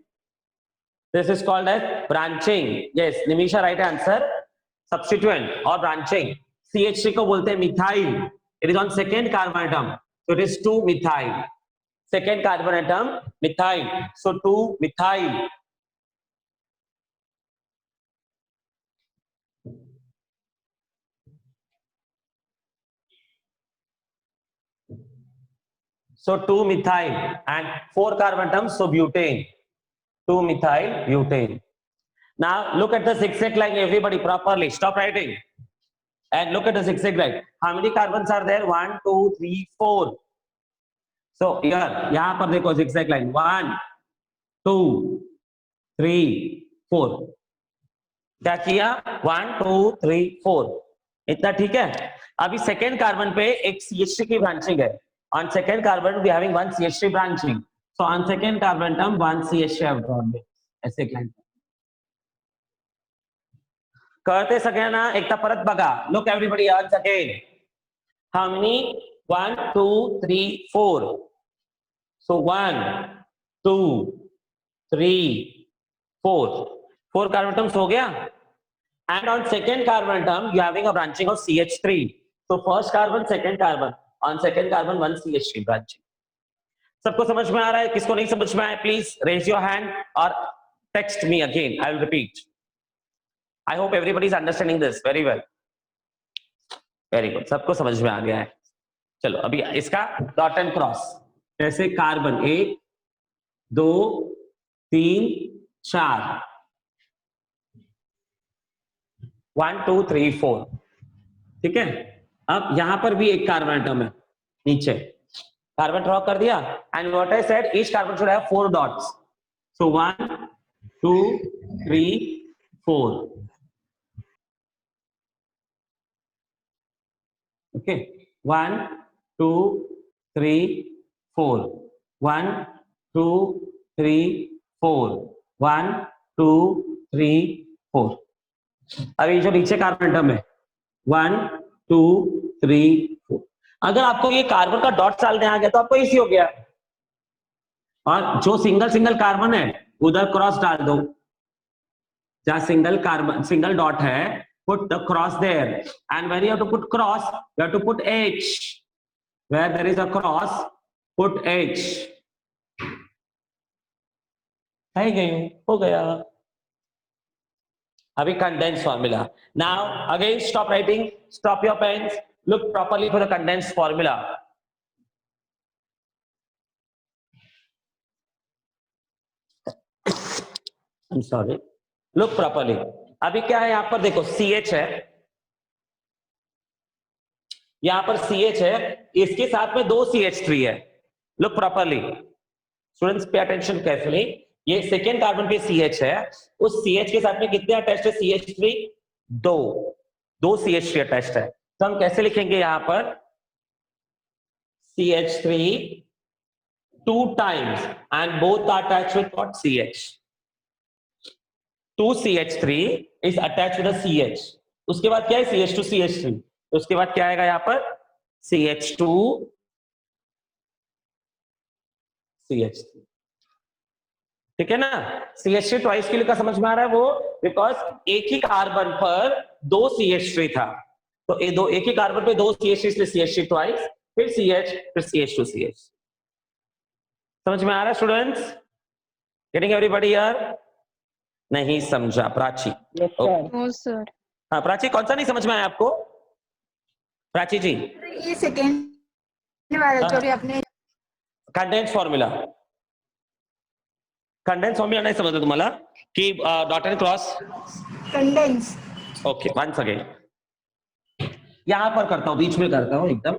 Speaker 1: this is called as branching. Yes Nimisha, right answer, substituent और ब्रांचिंग। CH3 को बोलते हैं methyl, it is on second carbon atom, so it is 2 methyl, second carbon atom methyl, so 2 methyl. So 2 methyl and 4 carbon atoms, so butane, 2 methyl butane. Now look at the zigzag line, everybody properly, stop writing and look at the zigzag line. How many carbons are there? 1, 2, 3, 4. So here, यहाँ पर देखो zigzag line, 1, 2, 3, 4. क्या किया? 1, 2, 3, 4, इतना ठीक है। अभी सेकेंड कार्बन पे एक CH3 की ब्रांचिंग है। On second carbon we having 1 CH3 branching, so on second carbon atom 1 CH3 have drawn it. ऐसे एक लाइन करते सगळ्यांना एकदा परत बघा। Look everybody once again. How many? 1, 2, 3, 4. So 1, 2, 3, 4. 4 carbon atoms हो गया। And on second carbon atom you having a branching of CH3. So first carbon, second carbon. On second carbon 1 CH3 branching। सबको समझ में आ रहा है? किसको नहीं समझ में आया प्लीज रेज योर हैंड और text me again, I will repeat. I hope everybody is understanding this very well, very good, सबको समझ में आ गया है। चलो अभी इसका डॉट एंड क्रॉस, जैसे कार्बन 1, 2, 3, 4, 1, 2, 3, 4, ठीक है। अब यहां पर भी एक कार्बन एटम है, नीचे कार्बन ड्रॉ कर दिया and what I said, each carbon should have 4 dots, so 1, 2, 3, 4। Okay, 1 2 3 4, 1 2 3 4, 1 2 3 4। अभी जो नीचे कार्बन एटम है 1 2 3 4। अगर आपको ये कार्बन का डॉट डालने आ गया तो आपको इजी हो गया, और जो सिंगल सिंगल कार्बन है उधर क्रॉस डाल दो, जहां सिंगल कार्बन सिंगल डॉट है put the cross there, and when you have to put cross you have to put H, where there is a cross put H। है गई हो गया। अभी condense formula. Now again stop writing, stop your pens, look properly for the condense formula. I am sorry, look properly. अभी क्या है यहाँ पर देखो CH है, यहां पर CH है, इसके साथ में 2 CH3 है। Look properly students, pay attention carefully. ये सेकेंड कार्बन पे CH है, उस CH के साथ में कितने अटैच्ड है CH3? 2 CH3 अटैच्ड है। तो हम कैसे लिखेंगे यहां पर CH3 2 times and both are attached with what? CH। 2 CH3 is attached with a CH। उसके बाद क्या है CH2 CH3, तो उसके बाद क्या आएगा यहां पर CH2 CH3। ठीक है ना? CH3 ट्वाइस के लिए का समझ में आ रहा है वो, बिकॉज एक ही कार्बन पर 2 CH3 था, तो एक ही कार्बन पे 2 CH3 इसलिए CH3 ट्वाइस, फिर CH, फिर CH2 CH। समझ में आ रहा है स्टूडेंट्स? Getting everybody here? नहीं समझा प्राची?
Speaker 6: No sir.
Speaker 1: हाँ प्राची, कौन सा नहीं समझ में आया आपको? प्राची जी
Speaker 2: ये सेकेंड वाला जो भी आपने
Speaker 1: कंडेंस फॉर्मूला, कंडेंस फॉर्मूला नहीं समझ तुम्हाला की dot and cross?
Speaker 2: Condense,
Speaker 1: okay once again यहां पर करता हूं, बीच में करता हूं एकदम,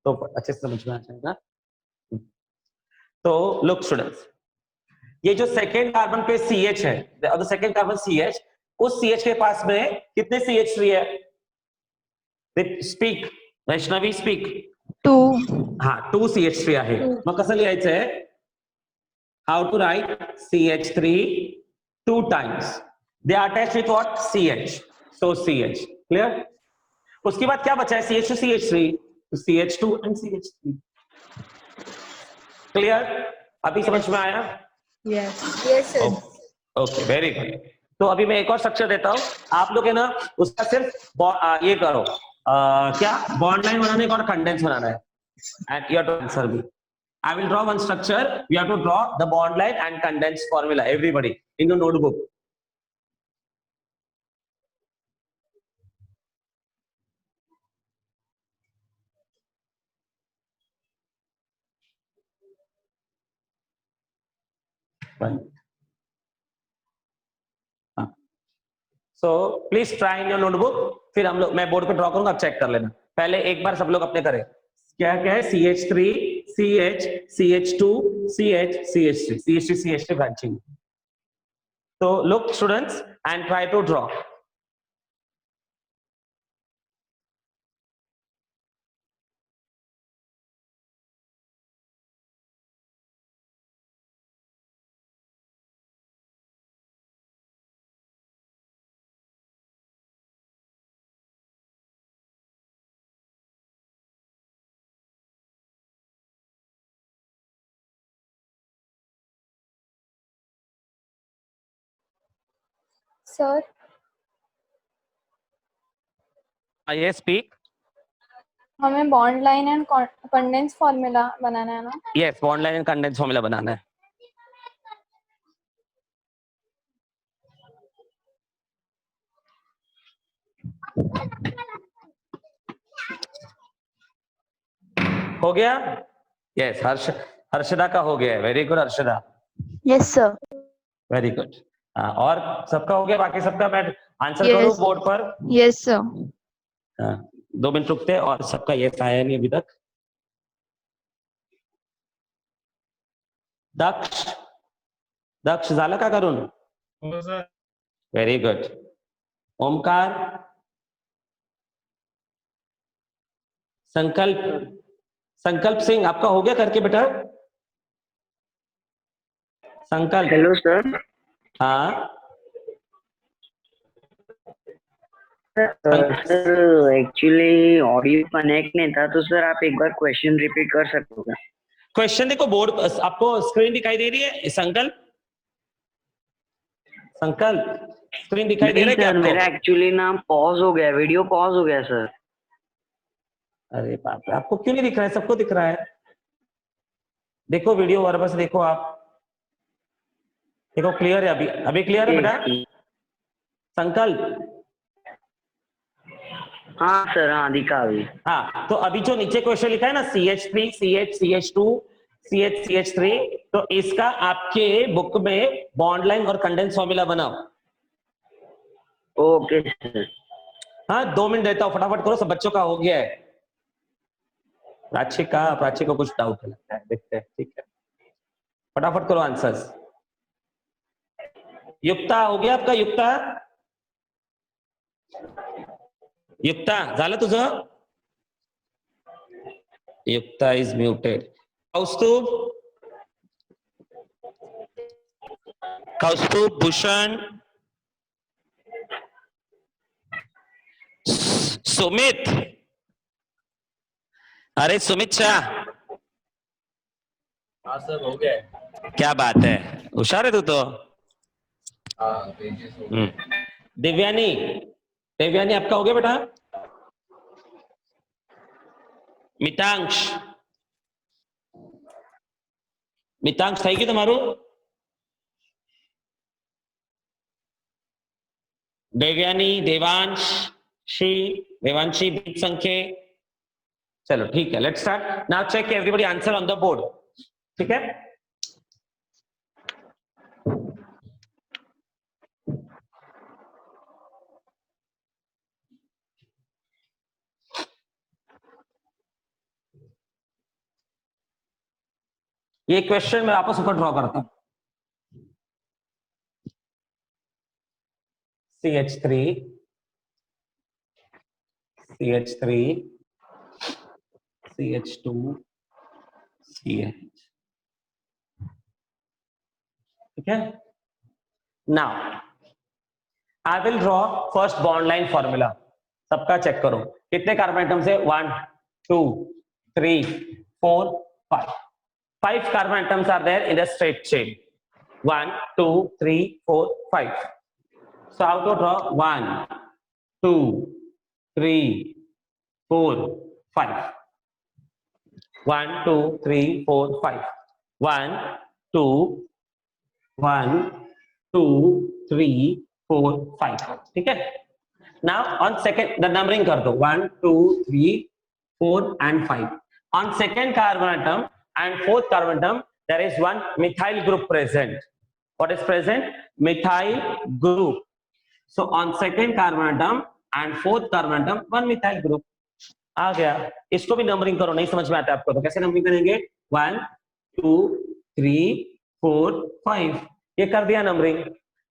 Speaker 1: तो अच्छे से समझ में आ जाएगा। तो लुक स्टूडेंट्स, ये जो सेकेंड कार्बन पे CH है, द सेकेंड कार्बन CH, उस CH के पास में कितने CH3 है? Speak Vaishnavi, speak.
Speaker 6: 2
Speaker 1: हाँ 2 CH3 आहे। मग कसं लिहायचंय? How to write CH3 2 times, they are attached with what? CH, so CH, clear? उसके बाद क्या बचा है CH2 CH3, तो CH2 and CH3, क्लियर? अभी समझ में आया?
Speaker 6: Yes.
Speaker 2: Yes sir.
Speaker 1: Okay very good. तो अभी मैं एक और स्ट्रक्चर देता हूं, आप लोग है ना उसका सिर्फ ये करो, क्या बॉन्ड लाइन बनाने का और कंडेंस बनाना है, and you have to answer me. I will draw one structure, you have to draw the bond line and condense formula, everybody in your notebook। So please try in your notebook, फिर हम लोग मैं बोर्ड पे ड्रॉ करूंगा, आप चेक कर लेना। पहले एक बार सब लोग अपने करें, क्या क्या है CH3 CH CH2 CH CH3 CH3 CH3 branching। So look students and try to draw।
Speaker 6: Sir
Speaker 1: ये स्पीक।
Speaker 6: हमें bond line and condense formula बनाना है ना?
Speaker 1: Yes, bond line and condense formula बनाना है। हो गया? यस, हर्षदा का हो गया, very good Harshada.
Speaker 7: Yes sir.
Speaker 1: Very good. और सबका हो गया? बाकी सबका मैं आंसर
Speaker 7: Yes.
Speaker 1: करूं बोर्ड पर?
Speaker 7: Yes sir.
Speaker 1: 2 मिनट रुकते हैं, और सबका यस आया नहीं अभी तक। दक्ष, दक्ष झालं का करून? Very good. ओमकार, संकल्प सिंह आपका हो गया करके बेटा? संकल्प।
Speaker 4: Hello sir.
Speaker 1: हाँ
Speaker 4: सर एक्चुअली ऑडियो कनेक्ट नहीं था, तो सर आप एक बार क्वेश्चन रिपीट कर सकते हो क्या?
Speaker 1: क्वेश्चन देखो, बोर्ड आपको स्क्रीन दिखाई दे रही है? संकल्प स्क्रीन दिखाई दे रहा है क्या
Speaker 4: सर
Speaker 1: आपको?
Speaker 4: मेरा एक्चुअली ना पॉज हो गया, वीडियो पॉज हो गया सर।
Speaker 1: अरे बाप रे, आपको क्यों नहीं दिख रहा है? सबको दिख रहा है। देखो वीडियो वापस देखो आप, देखो क्लियर है अभी? अभी क्लियर है बेटा? संकल्प।
Speaker 4: हाँ सर, हाँ दिखा अभी।
Speaker 1: हाँ, तो अभी जो नीचे क्वेश्चन लिखा है ना CH3 CH CH2 CH CH3, तो इसका आपके बुक में बॉन्ड लाइन और कंडेंस फॉर्मूला बनाओ।
Speaker 4: Okay sir.
Speaker 1: हाँ 2 मिनट देता हूँ, फटाफट करो, सब बच्चों का हो गया है। प्राची को कुछ डाउट लगता है, देखते हैं, ठीक है फटाफट करो आंसर्स। युक्ता हो गया आपका? युक्ता झालं तुझं? युक्ता इज म्यूटेड। कौस्तुभ, भूषण, सुमित, अरे सुमित शाह।
Speaker 8: हाँ सर हो गया है।
Speaker 1: क्या बात है, होशियार है तू तो।
Speaker 8: हाँ पेजेस हो गए।
Speaker 1: देवयानी आपका हो गया बेटा? मितांश થઈ ગયું તમારું? देवयानी, देवांशी, बीच संख्या। चलो ठीक है, let's start now. Check everybody answer on the board, ठीक है? ये क्वेश्चन मैं वापस ऊपर ड्रॉ करता हूं। CH3 CH2 CH, ठीक है? Now I will draw first bond line formula. सबका चेक करो, कितने कार्बन एटम्स है? 1 2 3 4 5 5 carbon atoms are there in a straight chain. 1 2 3 4 5. So how to draw? 1 2 3 4 5. 1 2 3 4 5. 1 2 1 2 3 4 5. ठीक है? Now on second, the numbering कर दो, 1 2 3 4 and 5. On second carbon atom and fourth carbon atom, there is one methyl group present. What is present? Methyl group. So on second carbon atom and fourth carbon atom, one methyl group. आ गया। इसको भी नंबरिंग करो, नहीं समझ में आता आपको तो कैसे नंबरिंग करेंगे? 1 2 3 4 5, ये कर दिया नंबरिंग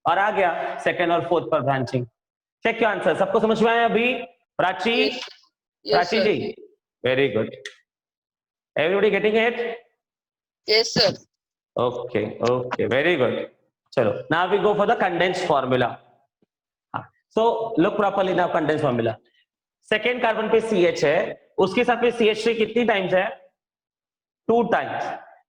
Speaker 1: और आ गया सेकंड और फोर्थ पर ब्रांचिंग। Check your answer. सबको समझ में आया अभी? Prachi, Prachi ji, very good. Everybody getting it?
Speaker 5: Yes, sir.
Speaker 1: Okay, very good. चलो, now we go for the condensed formula. So look properly now, condensed formula. Second carbon पे CH है, उसके साथ में CH3 कितनी टाइम्स है? 2 टाइम्स।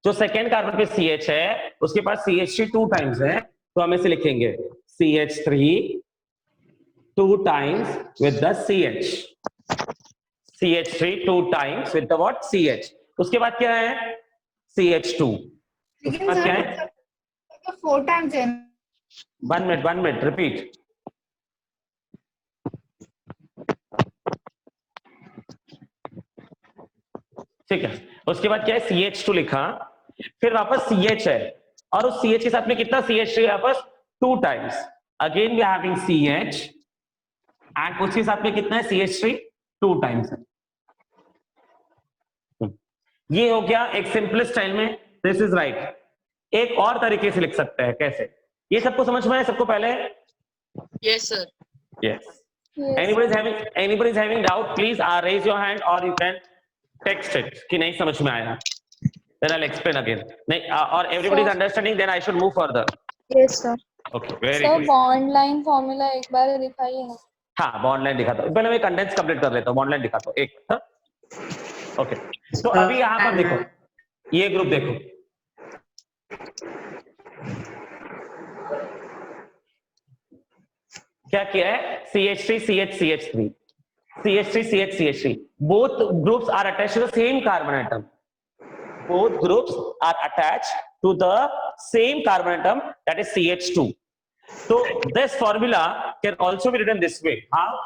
Speaker 1: जो सेकेंड कार्बन पे CH है, उसके पास CH3 2 टाइम्स है, तो हम इसे लिखेंगे CH3 2 times with the CH. CH3 2 times with the what? CH. उसके बाद क्या है? CH2. उसके बाद क्या है?
Speaker 2: 4 times है।
Speaker 1: 1 minute, repeat. ठीक है, उसके बाद क्या है? CH2 लिखा, फिर वापस CH है और उस CH के साथ में कितना CH3 है वापस? 2 times. Again we are having CH and उसके साथ में कितना है? CH3 2 times है। ये हो गया एक सिंपल स्टाइल में, दिस इज राइट। एक और तरीके से लिख सकते हैं, कैसे? ये सबको समझ में आया सबको पहले?
Speaker 5: Yes, sir.
Speaker 1: Yes. Anybody is having doubt? Please raise your hand or you can text it कि नहीं समझ में आया, then I'll explain again. नहीं और everybody is understanding, then I should move further.
Speaker 7: Yes, sir.
Speaker 1: Okay, very
Speaker 6: sir
Speaker 1: good.
Speaker 6: Bond line formula एक बार दिखाइए ना।
Speaker 1: हाँ बॉन्ड लाइन दिखाता हूँ, पहले मैं कंडेंस कंप्लीट कर लेता हूँ, बॉन्ड लाइन दिखाता हूँ एक। ओके तो अभी यहाँ पर देखो, ये ग्रुप देखो, क्या किया है, CH3 CH CH3 CH3 CH CH3, both groups are attached to the same carbon atom. Both groups are attached to the same carbon atom, that is CH2. So this formula can also be written this way. How?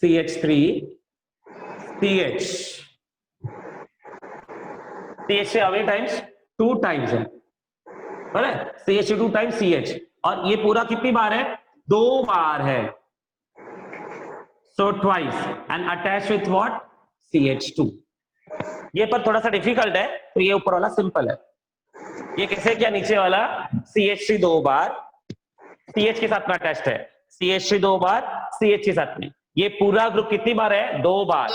Speaker 1: CH3 CH CH how many times? 2 times है, बराबर? CH 2 times CH, और ये पूरा कितनी बार है? 2 बार है. So twice and attached with what? CH2. ये पर थोड़ा सा डिफिकल्ट है, तो ये ऊपर वाला सिंपल है. ये कैसे किया? नीचे वाला CH3 2 बार CH के साथ में अटैच्ड है, CH3 2 बार CH के साथ में. ये पूरा ग्रुप कितनी बार है? 2 बार.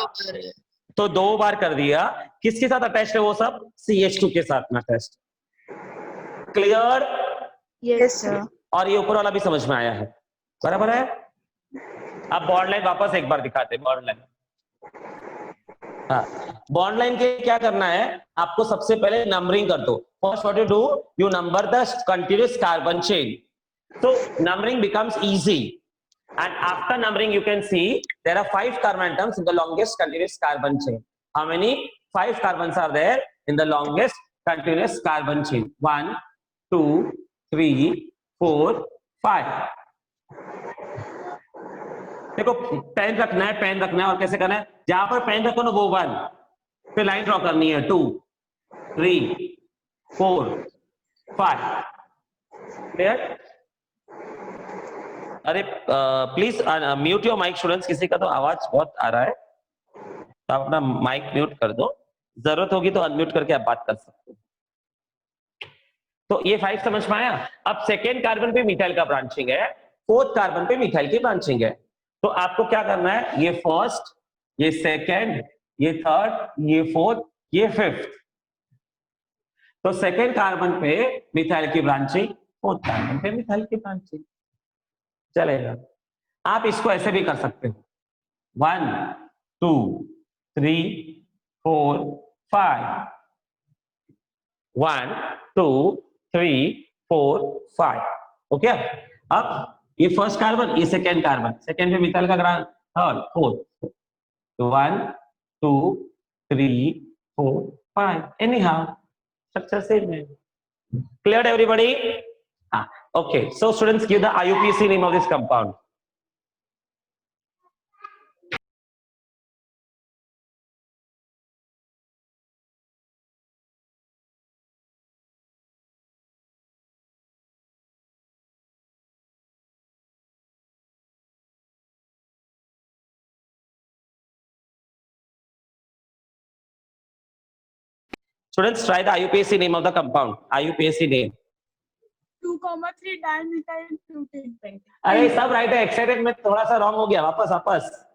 Speaker 1: तो 2 बार कर दिया. किसके साथ अटैच्ड है वो सब? CH2 के साथ में अटैच्ड. क्लियर?
Speaker 7: Yes, sir.
Speaker 1: और ये ऊपर वाला भी समझ में आया है, बराबर है? अब बॉन्ड लाइन वापस एक बार दिखाते हैं. बॉन्ड लाइन, हाँ बॉन्ड लाइन के क्या करना है आपको? सबसे पहले नंबरिंग कर दो. First what you do, you number the continuous carbon chain. So numbering becomes easy, and after numbering you can see there are 5 carbon atoms in the longest continuous carbon chain. How many? 5 carbons are there in the longest continuous carbon chain. 1 2 3 4 5. देखो पेन रखना है, पेन रखना है, और कैसे करना है? जहां पर पेन रखो ना वो 1, फिर लाइन ड्रॉ करनी है 2 3 4 5. क्लियर? अरे please mute your mic students, किसी का तो आवाज बहुत आ रहा है, तो आप अपना माइक म्यूट कर दो. जरूरत होगी तो अनम्यूट करके आप बात कर सकते हो. तो ये 5 समझ में आया. अब सेकेंड कार्बन पे मिथाइल का ब्रांचिंग है, फोर्थ कार्बन पे मिथाइल की ब्रांचिंग है. तो आपको क्या करना है? ये फर्स्ट, ये सेकेंड, ये थर्ड, ये फोर्थ, ये फिफ्थ. तो सेकेंड कार्बन पे मिथाइल की ब्रांचिंग, फोर्थ कार्बन पे मिथाइल की ब्रांचिंग. चलेगा. आप इसको ऐसे भी कर सकते हो, 1 2 3 4 5, 1 2 3 4 5. ओके. अब ये फर्स्ट कार्बन, ये सेकेंड कार्बन, सेकेंड पे मिथाइल का ग्राम, थर्ड फोर्थ. तो 1 2 3 4 5. एनी हाउ स्ट्रक्चर सेम है. Clear everybody? Okay, so students give the IUPAC name of this compound. Students try the IUPAC name of the compound. IUPAC name.
Speaker 6: 2,3 dimethyl butane.
Speaker 1: अरे सब राइट है, एक्साइटेड में थोड़ा सा रॉन्ग हो गया. वापस वापस.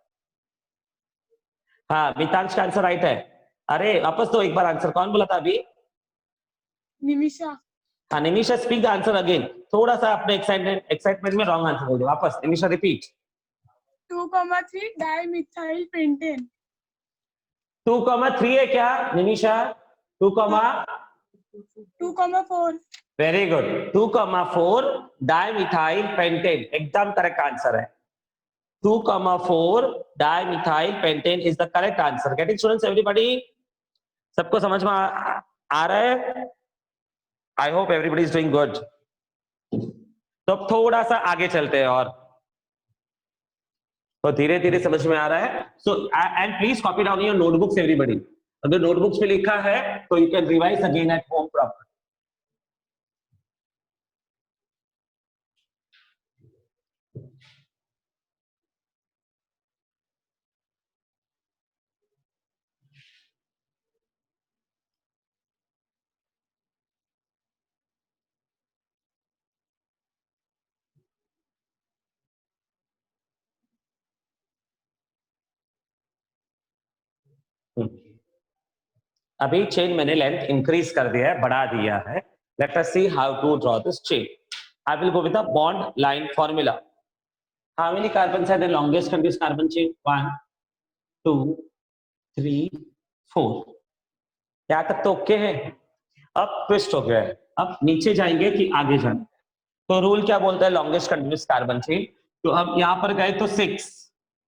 Speaker 1: हाँ मितांश का आंसर राइट है. अरे वापस तो एक बार आंसर कौन बोला था अभी?
Speaker 6: निमिषा.
Speaker 1: हाँ Nimisha, speak the answer again. थोड़ा सा अपने एक्साइटमेंट में रॉन्ग आंसर बोल दो. वापस निमिषा रिपीट.
Speaker 6: 2,3 dimethyl pentane.
Speaker 1: 2,3 है क्या Nimisha? 2,4. Very good. 2,4 dimethyl pentane, एकदम करेक्ट आंसर है. 2,4 dimethyl pentane is the correct answer. Getting students everybody? सबको समझ में आ रहा है? I hope everybody is doing good. तो अब थोड़ा सा आगे चलते हैं और तो धीरे धीरे समझ में आ रहा है. So and please copy down your notebooks everybody. अगर नोटबुक्स में लिखा है तो you can revise again at home proper. अभी चेन मैंने लेंथ इंक्रीज कर दिया है, बढ़ा दिया है. Let us see how to draw this chain. I will go with the bond line formula. How many carbons are the longest continuous carbon chain? 1, 2, 3, 4. यहाँ तक तो ओके है. अब ट्विस्ट हो गया है. अब नीचे जाएंगे कि आगे जाएंगे. तो रूल क्या बोलता है लॉन्गेस्ट कंटिन्यूअस कार्बन चेन? तो हम यहाँ पर गए तो 6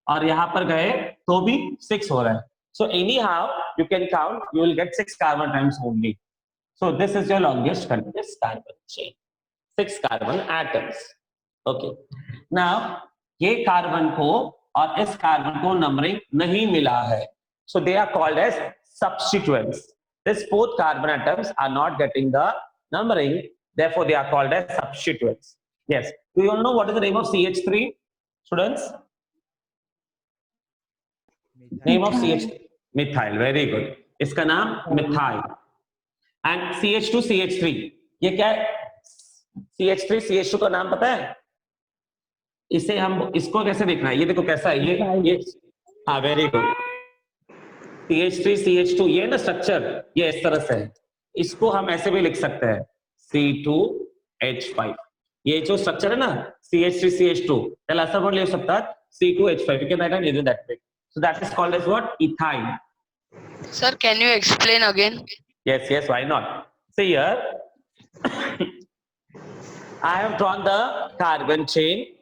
Speaker 1: और यहाँ पर गए तो भी 6 हो रहा है. So anyhow you can count, you will get 6 carbon atoms only. So this is your longest continuous carbon chain. 6 carbon atoms. Okay. Now ये कार्बन को और इस कार्बन को नंबरिंग नहीं मिला है. So they are called as substituents. These both carbon atoms are not getting the numbering, therefore they are called as substituents. Yes. Do you all know what is the name of CH3, students? Name of CH3? Methyl. Very good. इसका नाम मिथाइल. And CH2, CH3. ये क्या है? CH3, CH2 का नाम पता है? इसे हम इसको कैसे देखना है? ये देखो कैसा है ये हाँ वेरी गुड. CH3, CH2 ये ना स्ट्रक्चर ये इस तरह से है. इसको हम ऐसे भी लिख सकते हैं C2H5. ये जो स्ट्रक्चर है ना CH3, CH2 पहले ऐसा बोल ले सकता है C2H5. You can write it that way. So that is called as what? Ethyl.
Speaker 5: Sir, can you explain again?
Speaker 1: Yes, yes, why not? See here, I have drawn the carbon chain.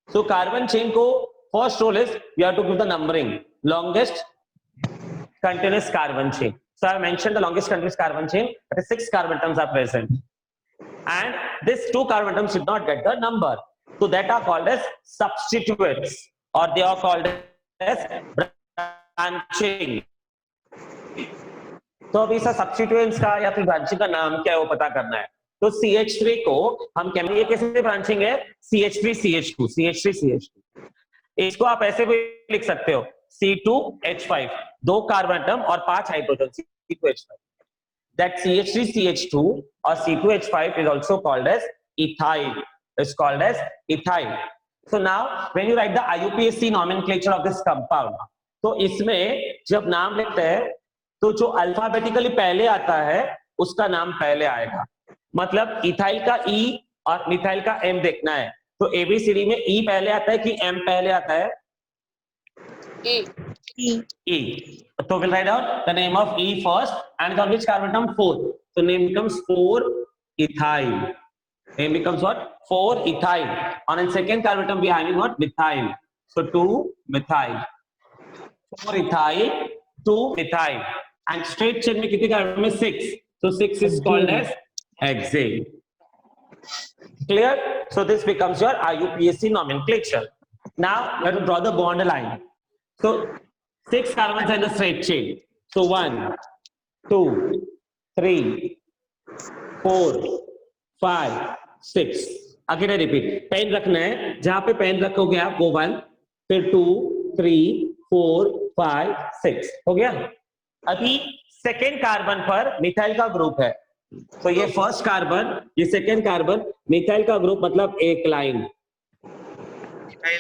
Speaker 1: So carbon chain ko first rule is you have to give the numbering. Longest continuous carbon chain. So I have mentioned the longest continuous carbon chain. That is 6 carbon atoms are present, and these 2 carbon atoms should not get the number. So that are called as substituents, or they are called as branching. तो अभी सर सब्स्टिट्यूएंट्स का या फिर ब्रांचिंग का नाम क्या है वो पता करना है. तो CH3 को हम कहेंगे ये कैसे ब्रांचिंग है? CH3 CH2 CH3 CH2. इसको आप ऐसे भी लिख सकते हो C2H5 2 कार्बन एटम और 5 hydrogen C2H5. That CH3 CH2 or C2H5 is also called as ethyl. It's called as ethyl. So now when you write the IUPAC nomenclature of this compound, तो इसमें जब नाम लिखते हैं तो जो अल्फाबेटिकली पहले आता है उसका नाम पहले आएगा. मतलब इथाइल का E और मिथाइल का M देखना है तो ABCD में E पहले आता है कि M पहले आता है? E. So we'll write out the name of E first and on which carbon atom? 4. So name becomes 4-ethyl. Name becomes what? 4-ethyl. On the second carbon atom we are having what? Methyl. So 2-methyl. 4-ethyl, 2-methyl. And straight chain में कितने कार्बन में? 6. So 6 is called as hexane. Clear? So this becomes your IUPAC nomenclature. Now we have to draw the bond line. So 6 carbons are in the straight chain. So 1, 2, 3, 4, 5, 6. Again I repeat. Pen रखना है. जहां पे पेन रखोगे आप वो 1, फिर 2, 3, 4, 5, 6 हो गया. अभी सेकेंड कार्बन पर मिथाइल का ग्रुप है. तो ये फर्स्ट कार्बन, ये सेकेंड कार्बन, मिथाइल का ग्रुप मतलब एक लाइन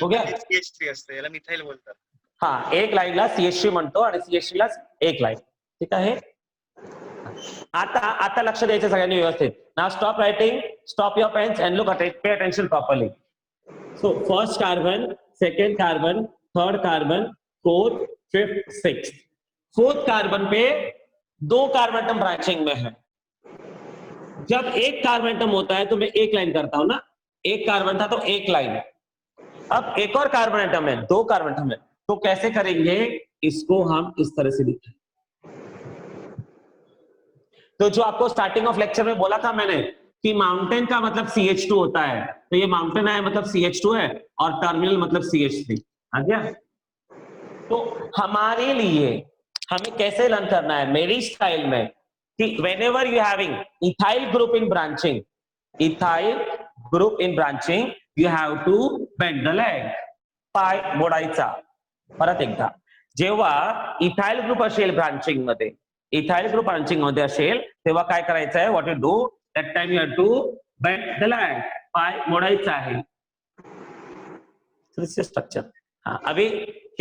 Speaker 1: हो गया.
Speaker 9: CH3 असते याला मिथाइल बोलतात.
Speaker 1: हाँ एक लाईनला CH3 म्हणतो आणि CH3 ला एक लाईन. ठीक आहे. आता लक्ष द्यायचं सगळ्यांनी व्यवस्थित. Now stop writing, stop your pens and look at it, pay attention properly. So first carbon, second carbon, third carbon, fourth, fifth, sixth. Fourth carbon पे 2 कार्बन एटम ब्रांचिंग में है. जब एक कार्बन एटम होता है तो मैं एक लाइन करता हूं ना. एक कार्बन था तो एक लाइन. अब एक और कार्बन एटम है, 2 कार्बन एटम है, तो कैसे करेंगे? इसको हम इस तरह से लिखें. तो जो आपको स्टार्टिंग ऑफ लेक्चर में बोला था मैंने कि माउंटेन का मतलब CH2 होता है, तो ये माउंटेन है मतलब CH2 है और टर्मिनल मतलब CH3 आ गया. तो हमारे लिए हमें कैसे लर्न करना है मेरी स्टाइल में कि whenever you having ethyl group in branching, you have to bend the leg. पाय मोडायचा. परत एकदा जेव्हा इथाइल ग्रुप असेल ब्रांचिंग मध्ये असेल तेव्हा काय करायचं आहे? What you do that time you have to bend the leg. पाय मोडायचा आहे. स्ट्रक्चर. हाँ अभी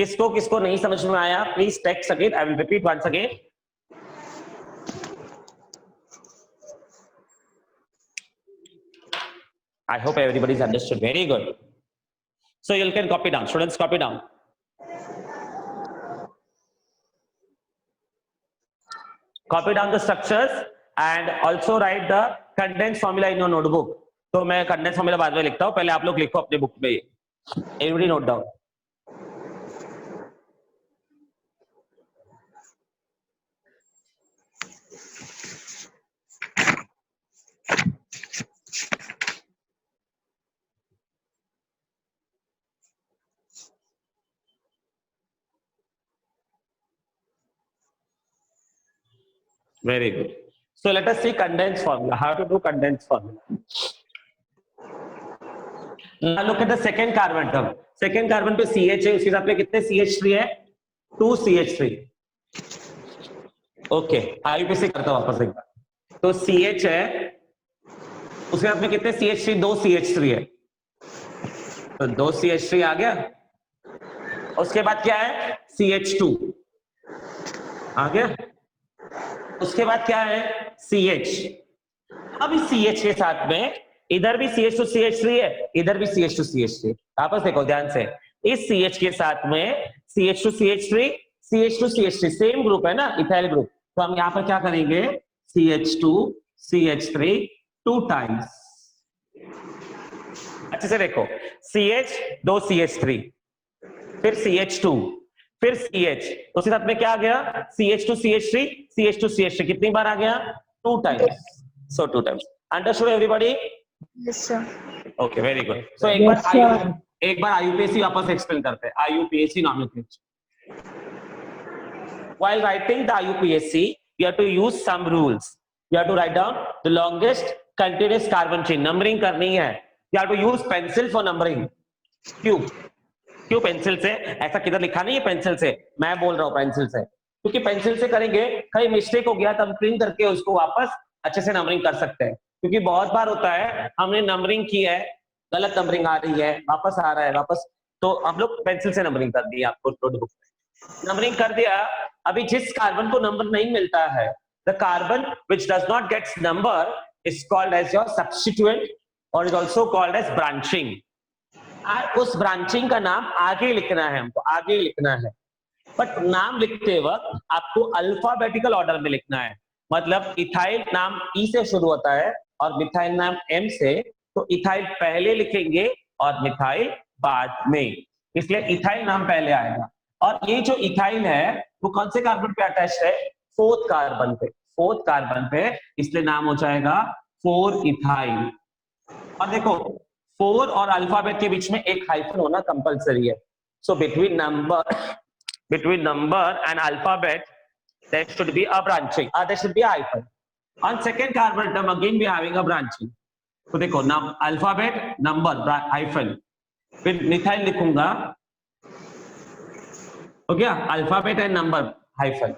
Speaker 1: किसको किसको नहीं समझ में आया please text again, I will repeat once again. I hope everybody's understood. Very good. So you can copy down. Students, copy down. Copy down the structures and also write the condensed formula in your notebook. तो मैं condensed formula बाद में लिखता हूँ, पहले आप लोग लिखो अपने बुक में. Everybody note down. Very good. So let us see condensed formula. How to do condensed formula? Now look at the second carbon atom. Second carbon पे CH है, उसके साथ में कितने CH3 है? 2 CH3. Okay. IUPAC करता हूँ वापस एक बार. तो CH है, उसके साथ में कितने CH3? 2 CH3 है. तो 2 CH3 आ गया. उसके बाद क्या है? CH2 आ गया. उसके बाद क्या है? CH. अब इस CH के साथ में इधर भी CH2 CH3 है, इधर भी CH2 CH3. आपस देखो ध्यान से, इस CH के साथ में CH2 CH3 CH2 CH3 same group है ना, इथाइल ग्रुप. तो हम यहाँ पर क्या करेंगे? CH2 CH3 2 times. अच्छे से देखो, CH 2 CH3 फिर CH2 फिर CH, उसके साथ में क्या आ गया? CH2 CH3 CH2 CH3 कितनी बार आ गया? 2 times. So 2 times. Understood everybody?
Speaker 7: Yes, sir.
Speaker 1: Okay, very good. So एक बार IUPAC वापस एक्सप्लेन करते हैं. IUPAC nomenclature. While writing the IUPAC, you have to use some rules. You have to write down the longest continuous carbon chain. Numbering करनी है. You have to use pencil for numbering. क्यों पेंसिल से? ऐसा किधर लिखा नहीं है पेंसिल से, मैं बोल रहा हूँ पेंसिल से, क्योंकि पेंसिल से करेंगे कहीं मिस्टेक हो गया तो हम प्रिंट करके उसको वापस अच्छे से नंबरिंग कर सकते हैं. क्योंकि बहुत बार होता है हमने नंबरिंग की है, गलत नंबरिंग आ रही है, वापस आ रहा है वापस, तो हम लोग पेंसिल से नंबरिंग कर दी. आपको नोटबुक में नंबरिंग कर दिया. अभी जिस कार्बन को नंबर नहीं मिलता है, the carbon which does not gets number is called as your substituent और is also called as branching. उस ब्रांचिंग का नाम आगे लिखना है, हमको आगे लिखना है. बट नाम लिखते वक्त आपको अल्फाबेटिकल ऑर्डर में लिखना है. मतलब इथाइल नाम ई से शुरू होता है और मिथाइल नाम एम से, तो इथाइल पहले लिखेंगे और मिथाइल बाद में, इसलिए इथाइल नाम पहले आएगा. और ये जो इथाइल है वो कौन से कार्बन पे अटैच्ड है? 4th कार्बन पे. 4th कार्बन पे, इसलिए नाम हो जाएगा 4 इथाइल. और देखो 4 और अल्फाबेट के बीच में एक हाइफन होना कंपलसरी है. So between number and alphabet there should be a branching, there should be a hyphen. On second carbon atom again we are having a branching. तो देखो अल्फाबेट नंबर हाइफन, फिर मिथाइल लिखूंगा, हो गया अल्फाबेट एंड नंबर हाइफन.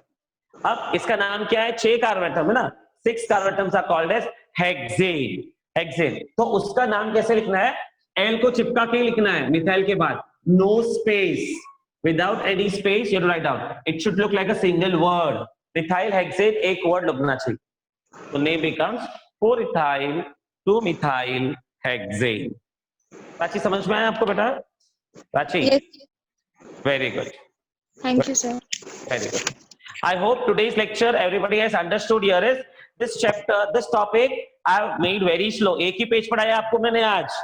Speaker 1: अब इसका नाम क्या है? 6 कार्बन एटम है ना. 6 carbon atoms are called as hexane. Hexane, तो उसका नाम कैसे लिखना है? एल को चिपका के लिखना है मिथाइल के बाद, no space, without any space you have to write down. It should look like a single word. Methyl hexane एक word लगना चाहिए. So name becomes 4-ethyl 2-methyl hexane. Prachi समझ में आया आपको बेटा? Prachi?
Speaker 7: Yes.
Speaker 1: Very good.
Speaker 7: Thank you, sir.
Speaker 1: Very good. I hope today's lecture everybody has understood. Here is this chapter, this topic I have made very slow. एक ही पेज पढ़ाया आपको मैंने आज.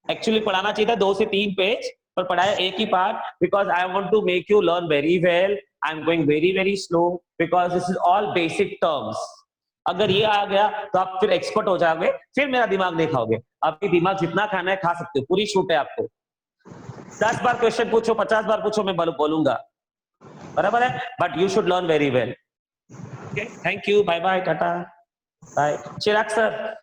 Speaker 1: Actually पढ़ाना चाहिए था 2 से 3 पेज, पर पढ़ाया एक ही part, because I want to make you learn very well. I am going very slow because this is all basic terms. अगर ये आ गया तो आप फिर एक्सपर्ट हो जाओगे, फिर मेरा दिमाग नहीं खाओगे. आपकी दिमाग जितना खाना है खा सकते हो, पूरी छूट है आपको. 10 बार क्वेश्चन पूछो, 50 बार पूछो, मैं बोलूंगा, बराबर है. But you should learn very well. Okay, thank you, bye bye, tata, bye. Chirag sir.